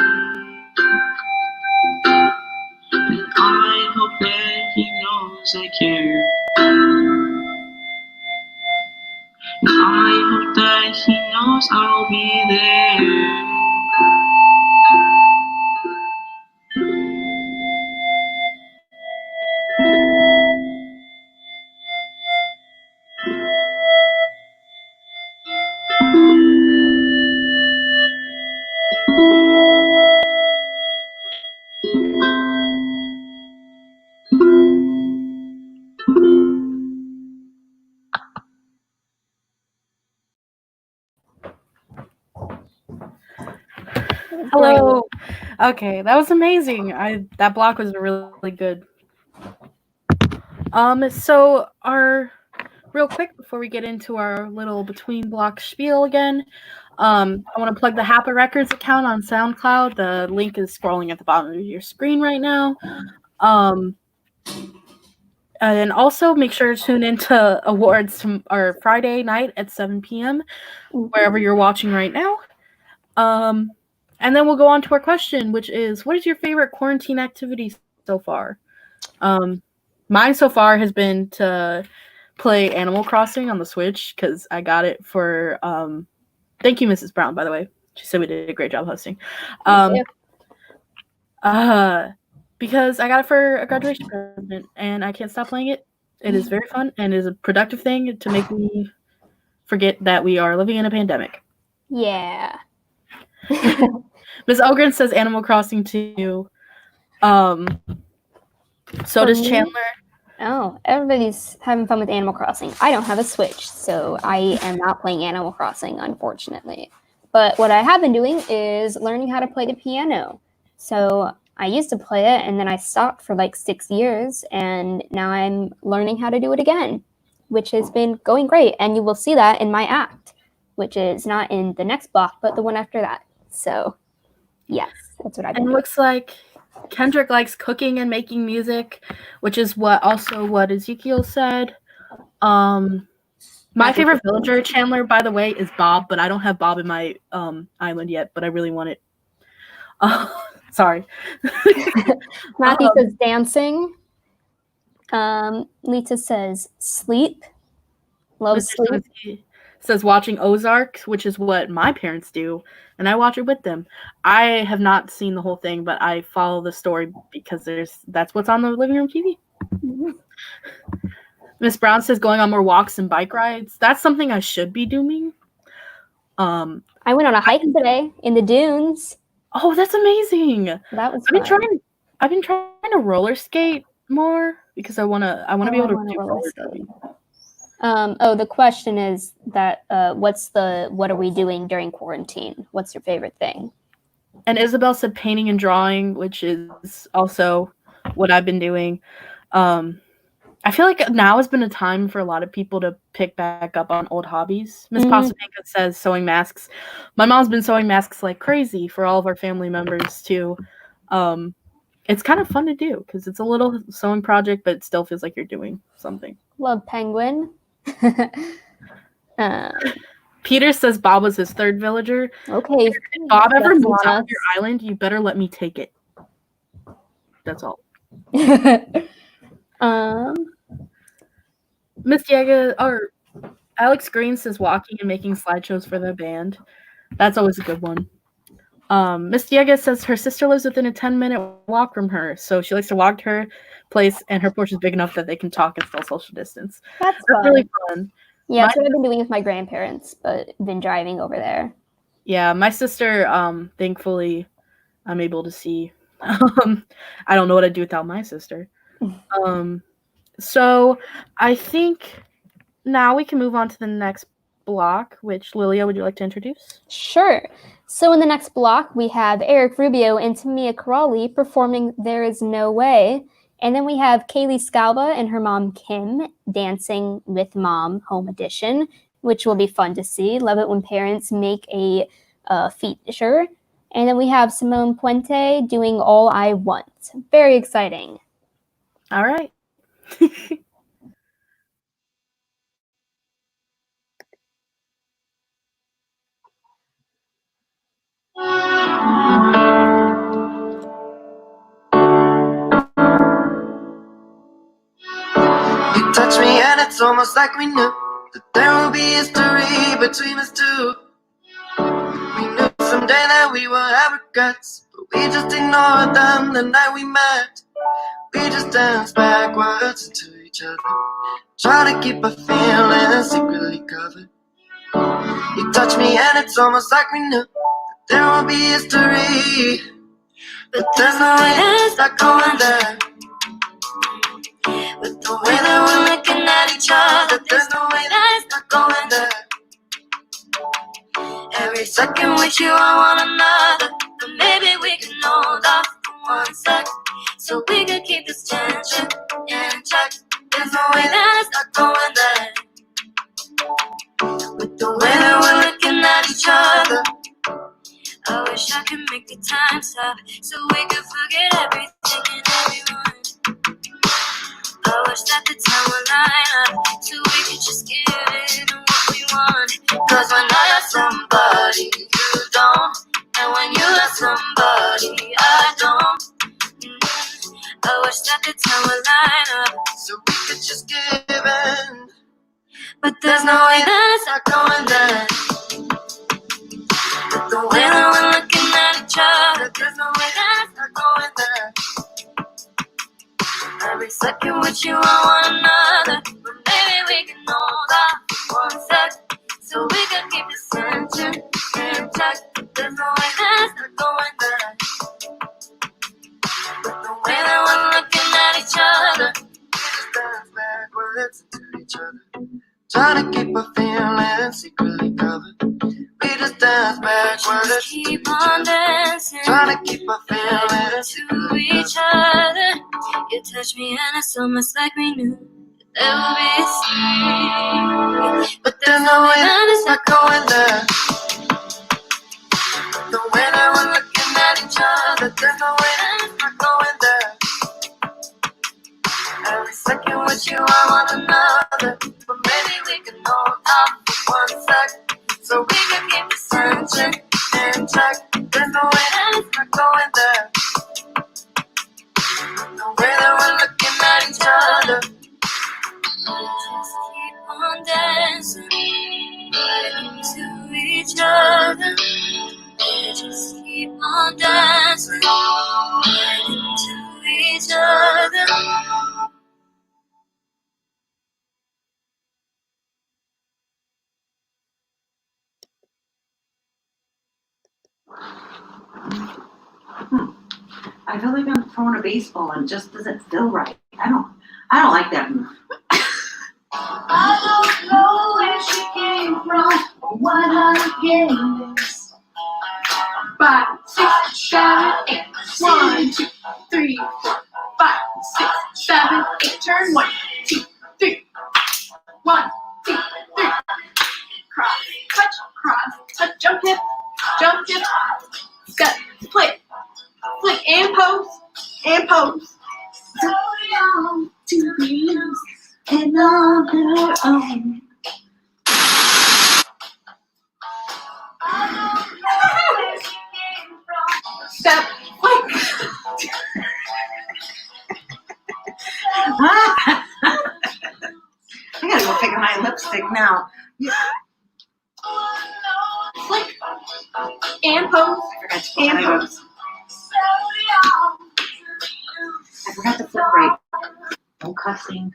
And I hope that he knows I care. And I hope that he knows I'll be there. Hello. Okay, that was amazing. That block was really good. So our real quick before we get into our little between block spiel again, I want to plug the HAPA Records account on SoundCloud. The link is scrolling at the bottom of your screen right now. And also make sure to tune into awards or Friday night at 7 p.m. wherever you're watching right now. And then we'll go on to our question, which is, what is your favorite quarantine activity so far? Mine so far has been to play Animal Crossing on the Switch because I got it for thank you, Mrs. Brown, by the way. She said we did a great job hosting. Because I got it for a graduation present and I can't stop playing it. It is very fun and is a productive thing to make me forget that we are living in a pandemic. Yeah. Ms. Ogren says Animal Crossing too. So does Chandler. Oh, everybody's having fun with Animal Crossing. I don't have a Switch, so I am not playing Animal Crossing, unfortunately. But what I have been doing is learning how to play the piano. So I used to play it, and then I stopped for like 6 years, and now I'm learning how to do it again, which has been going great. And you will see that in my act, which is not in the next block, but the one after that. So, yes, that's what I've been doing. And it looks like Kendrick likes cooking and making music, which is what Ezekiel said. My favorite villager, Chandler, by the way, is Bob, but I don't have Bob in my island yet, but I really want it. Sorry. Matthew says dancing. Lita says sleep. Love Mr. sleep. Swinsky says watching Ozark, which is what my parents do, and I watch it with them. I have not seen the whole thing, but I follow the story because that's what's on the living room TV. Miss Brown says going on more walks and bike rides. That's something I should be doing. I went on a hike today in the dunes. Oh, that's amazing. That was I've been trying to roller skate more because I wanna be able to do roller derby. The question is that what are we doing during quarantine? What's your favorite thing? And Isabel said painting and drawing, which is also what I've been doing. I feel like now has been a time for a lot of people to pick back up on old hobbies. Miss Pasamanka says sewing masks. My mom's been sewing masks like crazy for all of our family members too. It's kind of fun to do because it's a little sewing project, but it still feels like you're doing something. Love Penguin. Peter says Bob was his third villager. Okay. If Bob ever moves out of your island, you better let me take it. That's all. Miss Diego or Alex Green says walking and making slideshows for the band. That's always a good one. Miss Diego says her sister lives within a 10-minute walk from her, so she likes to walk to her place, and her porch is big enough that they can talk and still social distance. That's really fun. Yeah, that's what I've been doing with my grandparents, but been driving over there. Yeah, my sister, thankfully, I'm able to see. I don't know what I'd do without my sister. So I think now we can move on to the next block, which Lilia, would you like to introduce? Sure. So in the next block, we have Eric Rubio and Tamia Crawley performing There Is No Way. And then we have Kaylee Scalba and her mom, Kim, dancing with Mom Home Edition, which will be fun to see. Love it when parents make a feature. And then we have Simone Puente doing All I Want. Very exciting. All right. You touch me and it's almost like we knew that there will be history between us two. We knew someday that we would have regrets, but we just ignored them the night we met. We just danced backwards into each other, trying to keep our feelings secretly covered. You touch me and it's almost like we knew that there will be history, but there's no way that it's not going there. With the way that we're looking at each other, there's no way that it's not going there. Every second with you on one another, but maybe we can hold off for 1 sec, so we can keep this tension in check. There's no way that it's not going there. With the way that we're looking at each other, I wish I could make the time stop, so we could forget everything and everyone. I wish that the time would line up, so we could just give it what we want. Cause when I have somebody, you don't, and when you have somebody, I don't. I wish that the time would line up, so we could just give in. But there's no way that it's not going there. But the way that we're looking at each other, there's no way that it's not going there. Every second with you on one another, but maybe we can hold off for 1 sec, so we can keep this tension in check. There's no way that it's not going there. But the way that we're looking at each other, we just dance backwards into each other, trying to keep our feelings secretly covered. We just dance backwards, just keep on dancing, trying to keep our feelings to each other. You touch me and it's almost like we knew that there would be a scene, but there's no way that it's not going there. The way that we're looking at each other, there's no way that it's not going there. Every second with you on one another, but maybe we can hold off for 1 sec, so we can keep this tension in check. There's no way that it's not going there. The way that we're looking at each other, I feel like I'm throwing a baseball and it just doesn't feel right. I don't like that move. I don't know where she came from or what her game is. 5, 6, 7, 8. 1, 2, 3, 4, 5, 6, 7, 8. Turn 1, 2, 3. 1, 2, 3. Cross, touch, jump hip, step, flick, and pose, So young to be loose and on her own. step, flick. I gotta go pick up my lipstick now. Flick, and pose, and pose. I forgot to flip right. No cussing.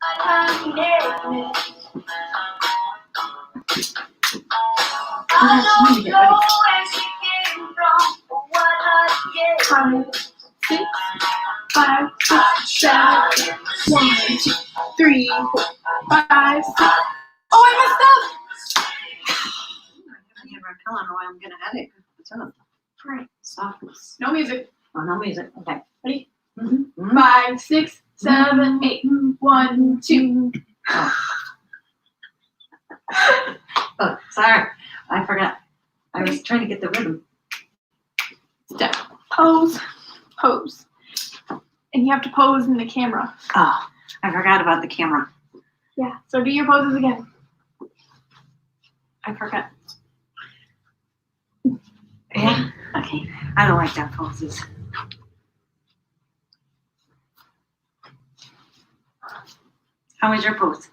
I need to get ready. 5, 6, 7, 1, 2, 3, 4, 5, 6. Oh, I messed up. I'm gonna headache. What's up? Right. Softness. No music. Oh, no music. Okay. Ready? Mm-hmm. 5, 6, 7, 8. 1, 2. Oh, sorry. I forgot. I was trying to get the rhythm. Step, pose. And you have to pose in the camera. Oh, I forgot about the camera. Yeah, so do your poses again. I forgot. Yeah? Okay. I don't like that poses. How was your pose?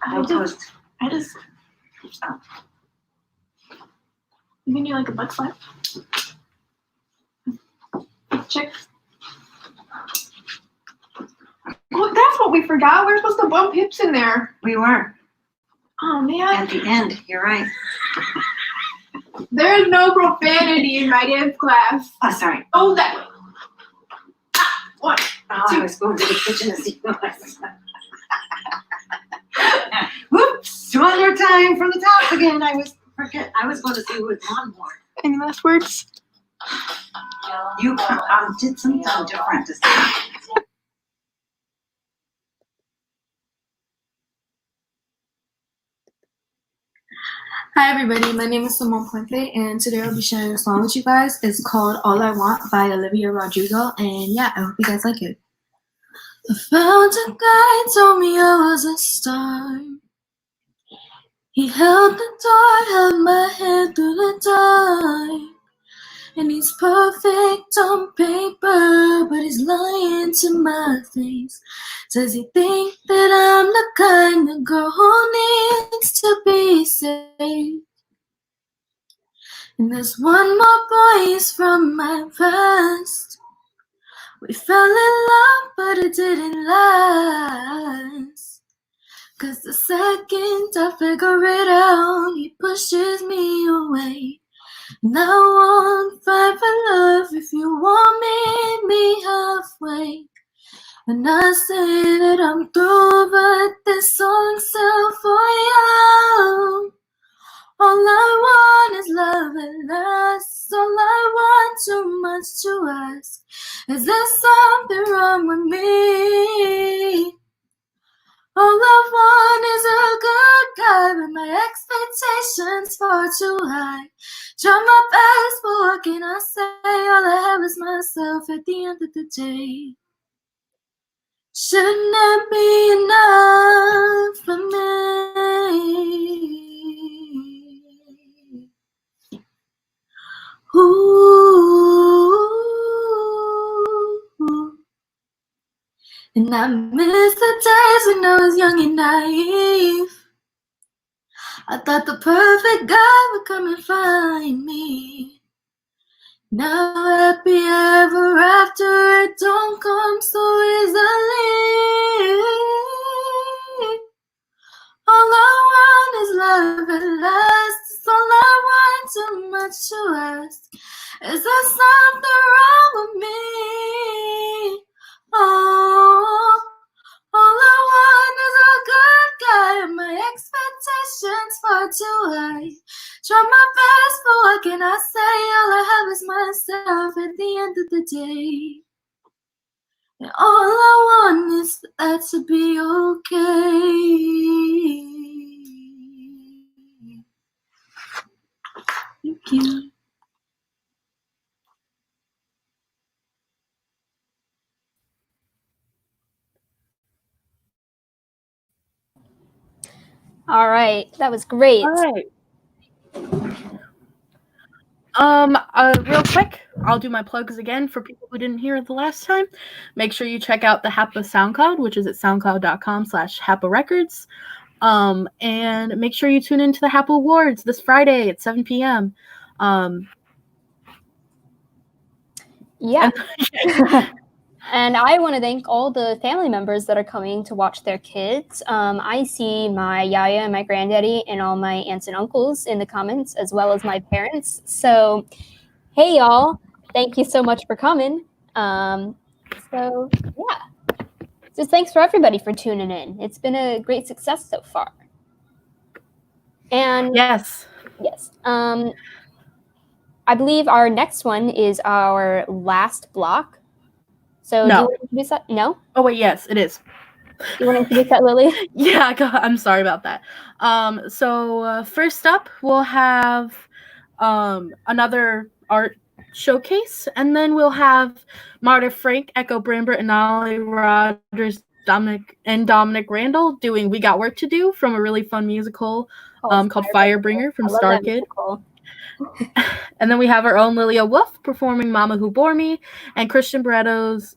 I just you can do like a butt slap. Check. Well, that's what we forgot. We were supposed to bump hips in there. We were. Oh man. At the end, you're right. There's no profanity in my dance class. Oh, sorry. Oh, that way. 1, 2. I was going to the kitchen to see Whoops! One more time from the top again. I was going to say with one more. Any last words? You did something different to say. Hi everybody, my name is Simone Puente and today I'll be sharing a song with you guys. It's called All I Want by Olivia Rodrigo, and yeah, I hope you guys like it. I found a guy, told me I was a star. He held the door, held my hand through the dark. And he's perfect on paper, but he's lying to my face. Does he think that I'm the kind of girl who needs to be saved? And there's one more boy, he's from my past. We fell in love, but it didn't last. 'Cause the second I figure it out, he pushes me away. And I won't fight for love if you won't meet me halfway. And I say that I'm through, but this song's still for you. All I want is love at last. All I want, too much to ask. Is there something wrong with me? All I want is a good guy, but my expectations far too high. Try my best, but what can I say? All I have is myself at the end of the day. Shouldn't that be enough for me? Ooh. And I miss the days when I was young and naive. I thought the perfect guy would come and find me. Now happy ever after, it don't come so easily. All I want is love at last. It's all I want, too much to ask. Is there something nothing wrong with me. Oh, all I want is a good guy, and my expectations far too high. Try my best, but what can I say? All I have is myself at the end of the day. And all I want is that to be okay. Thank you. All right, that was great. All right. Real quick, I'll do my plugs again for people who didn't hear it the last time. Make sure you check out the HAPA SoundCloud, which is at soundcloud.com/HAPA-records. And make sure you tune into the HAPA Awards this Friday at 7 p.m. Yeah. And I want to thank all the family members that are coming to watch their kids. I see my yaya and my granddaddy and all my aunts and uncles in the comments, as well as my parents. So, hey, y'all. Thank you so much for coming. So, yeah. Just thanks for everybody for tuning in. It's been a great success so far. And yes. I believe our next one is our last block. So No. do you want to introduce that? No? Oh, wait, yes, it is. You want to introduce that, Lily? Yeah, I'm sorry about that. So first up, we'll have another art showcase, and then we'll have Marta Frank, Echo Brambert, and Ollie Rogers, Dominic Randall doing We Got Work to Do from a really fun musical called Firebringer from Star Kid. And then we have our own Lilia Wolf performing Mama Who Bore Me, and Christian Barretto's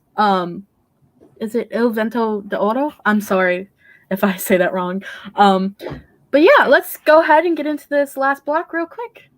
is it Il Vento d'Oro? I'm sorry if I say that wrong. But yeah, let's go ahead and get into this last block real quick.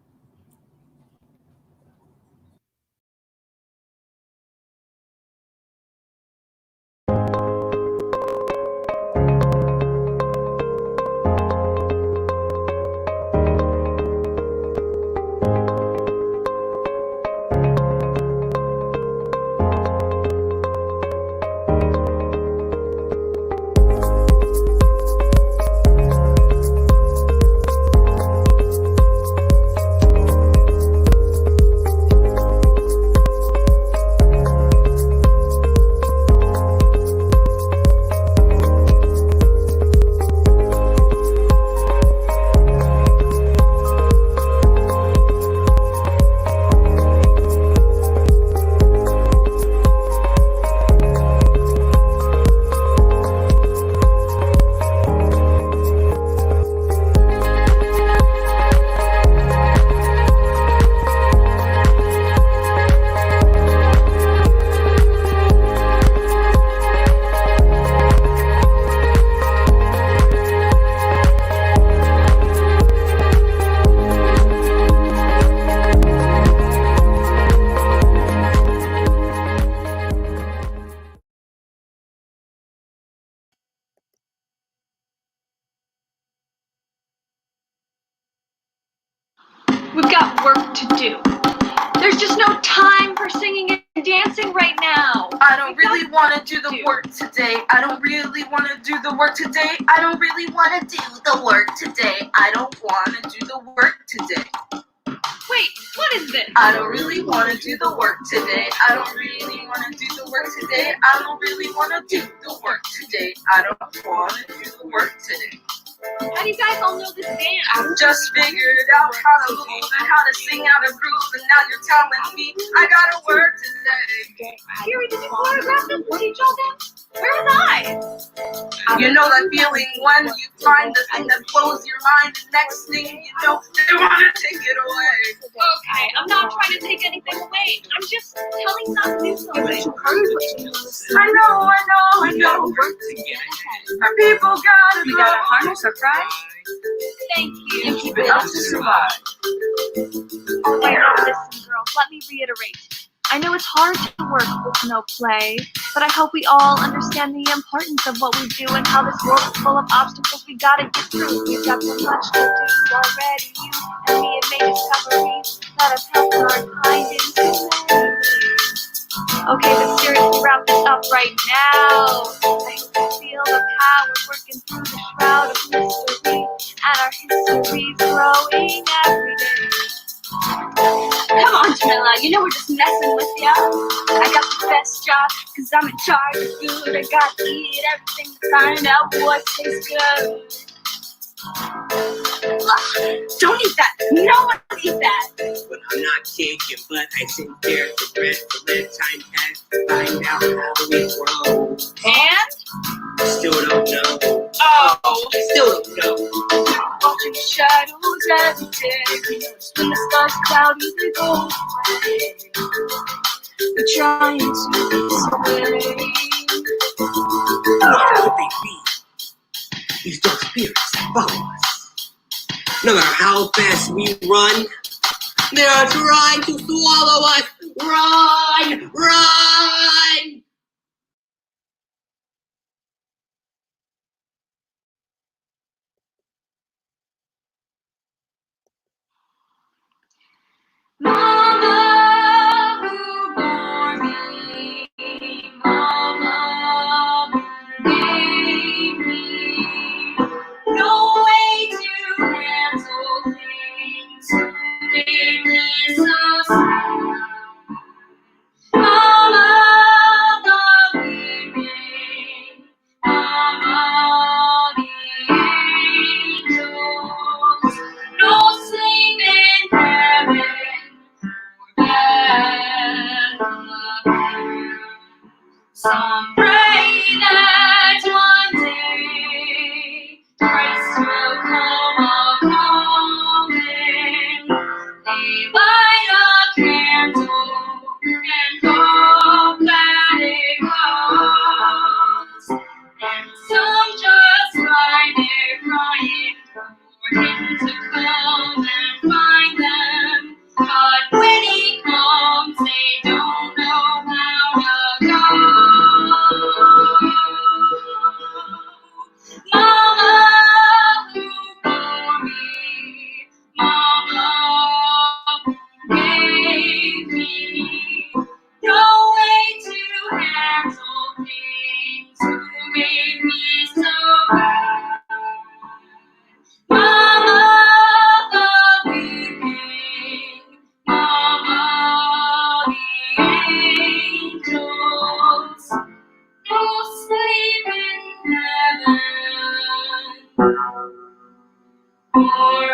We've got work to do. There's just no time for singing and dancing right now. I don't really want to do the work today. I don't really want to do the work today. I don't really want to do the work today. I don't want to do the work today. Wait, what is this? I don't really want to do the work today. I don't really want to do the work today. I don't really want to do the work today. I don't want to do the work today. How do you guys all know this dance? I just figured out how to move and how to sing out a groove, and now you're telling me I gotta work today. Here, did you choreograph this? What did y'all dance? Where was I? You know that feeling when you find the thing that blows your mind, and next thing you know, they want to take it away. Okay, I'm not trying to take anything away. I'm just telling you not to do something. I know. Work together. Our people gotta We gotta harness our pride. Thank you. And keep it up to survive. Okay, listen, girls, let me reiterate. I know it's hard to work with no play, but I hope we all understand the importance of what we do and how this world is full of obstacles we gotta get through. We've got so much to do already. You and me have made discoveries that have helped our kind in so many ways. Okay, let's seriously wrap this up right now. I hope you feel the power working through the shroud of mystery, and our history's growing every day. Come on, Jamila, you know we're just messing with ya. I got the best job, cause I'm in charge of food. I gotta eat everything to find out what tastes good. Don't eat that. No one eat that. But I'm not taking, but I sit there for bread for let time pass to find out how we grow. And? Still don't know. Oh. Still don't know. Watching the shadows every day. When the sky's cloudy, they go away. We're trying to be What could they be? These dark spirits that follow us. No matter how fast we run, they're trying to swallow us. Run! Run! Mama, who bore me? Mama, who gave me no way to handle things, who made me so sad. Mama, the weeping, Mama, the angels, no sleep in heaven. Some pray that one day Christ will come a-calling. They light a candle and hope that it comes. And some just lie there crying for him to come and find them. But when he comes, they don't know how to go. Mama, who bore me? Mama, who gave me no way to handle things, who made me so bad. Mama, the weeping, Mama, the angels, no sleep in heaven, or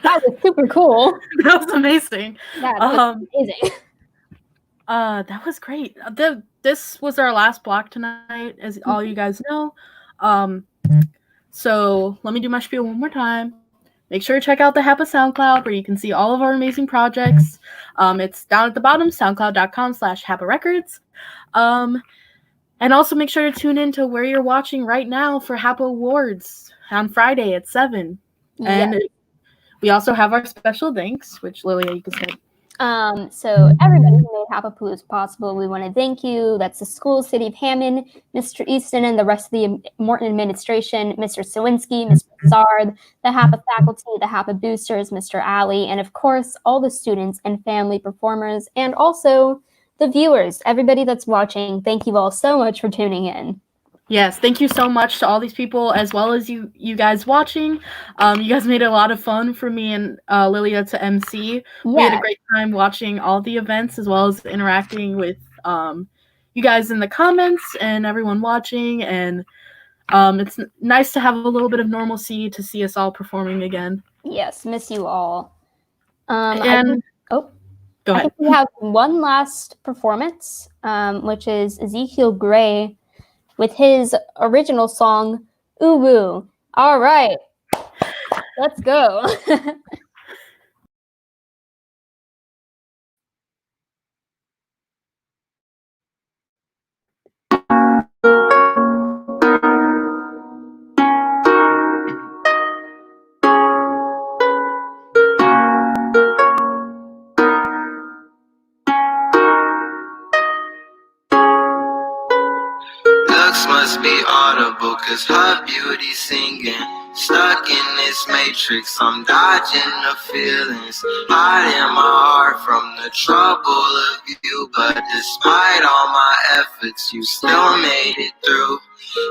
That was super cool. That was amazing. That was amazing. That was great. This was our last block tonight, as all you guys know. So let me do my spiel one more time. Make sure to check out the HAPA SoundCloud where you can see all of our amazing projects. It's down at the bottom, soundcloud.com/HAPA-records. And also make sure to tune in to where you're watching right now for HAPA Awards on Friday at 7. And we also have our special thanks, which Lilia, you can say. So everybody who made HAPApalooza possible, we want to thank you. That's the school, City of Hammond, Mr. Easton, and the rest of the Morton administration, Mr. Sawinski, Mr. Zard, the HAPA faculty, the HAPA boosters, Mr. Alley, and of course, all the students and family performers, and also the viewers, everybody that's watching. Thank you all so much for tuning in. Yes, thank you so much to all these people, as well as you guys watching. You guys made it a lot of fun for me and Lilia to MC. Yeah. We had a great time watching all the events, as well as interacting with you guys in the comments and everyone watching. And it's nice to have a little bit of normalcy to see us all performing again. Yes, miss you all. Go ahead. I think we have one last performance, which is Ezekiel Gray with his original song, Ooh Woo. All right, let's go. Looks must be audible, cause her beauty's singing. Stuck in this matrix, I'm dodging the feelings. Hiding my heart from the trouble of you. But despite all my efforts, you still made it through.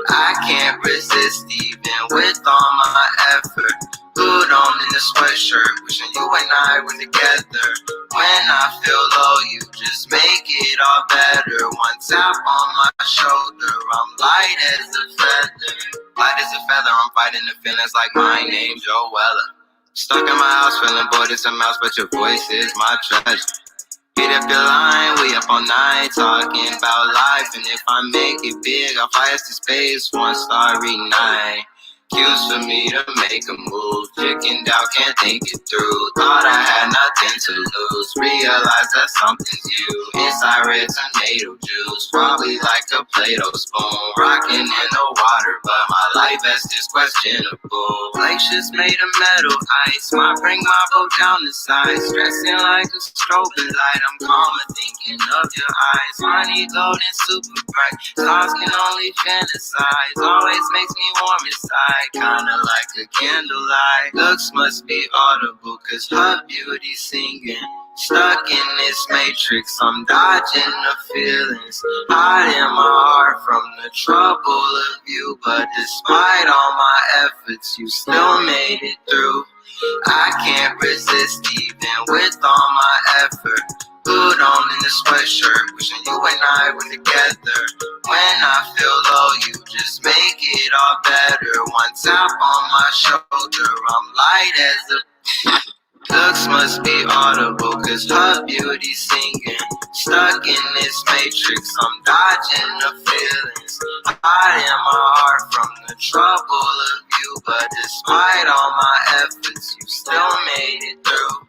I can't resist even with all my effort. Hood on in the sweatshirt, wishing you and I were together. When I feel low, you just make it all better. One tap on my shoulder, I'm light as a feather. Light as a feather, I'm fighting the feelings like my name's Joella. Stuck in my house, feeling bored as a mouse, but your voice is my treasure. Hit up your line, we up all night, talking about life. And if I make it big, I'll fly us to space, one starry night. Cues for me to make a move, chickened out, can't think it through. Thought I had nothing to lose, realized that something's you. Inside red tomato juice, probably like a Play-Doh spoon. Rocking in the water, but my life best is questionable. Glaciers made of metal ice, might bring my boat down the side. Stressing like a strobing light, I'm calmer thinking of your eyes. Honey golden, super bright, stars can only fantasize. Always makes me warm inside. Kinda like a candlelight. Looks must be audible, cause her beauty's singing. Stuck in this matrix, I'm dodging the feelings. Hiding my heart from the trouble of you. But despite all my efforts, you still made it through. I can't resist even with all my effort. Hood on in the sweatshirt, wishing you and I were together. When I feel low, you just make it all better. One tap on my shoulder, I'm light as a Looks must be audible, cause her beauty's singing. Stuck in this matrix, I'm dodging the feelings. Hiding my heart from the trouble of you. But despite all my efforts, you still made it through.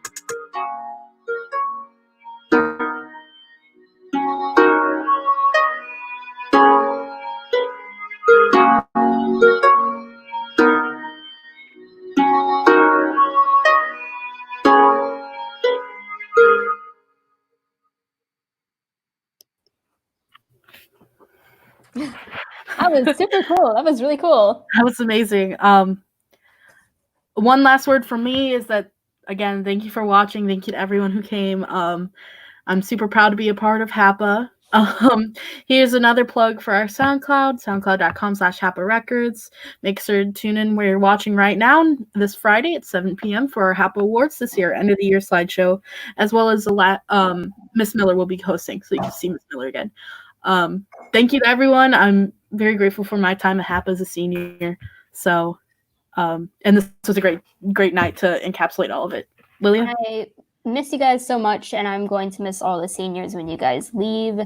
That was super cool. That was really cool. That was amazing. One last word from me is that, again, thank you for watching. Thank you to everyone who came. I'm super proud to be a part of HAPA. Here's another plug for our SoundCloud, soundcloud.com/HAPA-records. Make sure to tune in where you're watching right now this Friday at 7 p.m. for our HAPA Awards this year, end of the year slideshow, as well as Miss Miller will be hosting, so you can see Miss Miller again. Thank you to everyone. I'm very grateful for my time at HAPA as a senior. So, and this was a great night to encapsulate all of it. Lilia? I miss you guys so much, and I'm going to miss all the seniors when you guys leave.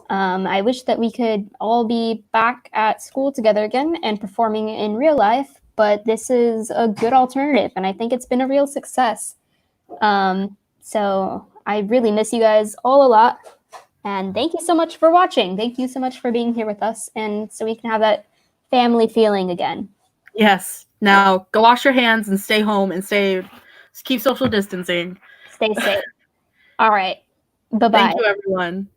I wish that we could all be back at school together again and performing in real life, but this is a good alternative, and I think it's been a real success. So I really miss you guys all a lot, and thank you so much for watching. Thank you so much for being here with us, and so we can have that family feeling again. Yes. Now go wash your hands and stay home and keep social distancing. Stay safe. All right. Bye-bye. Thank you, everyone.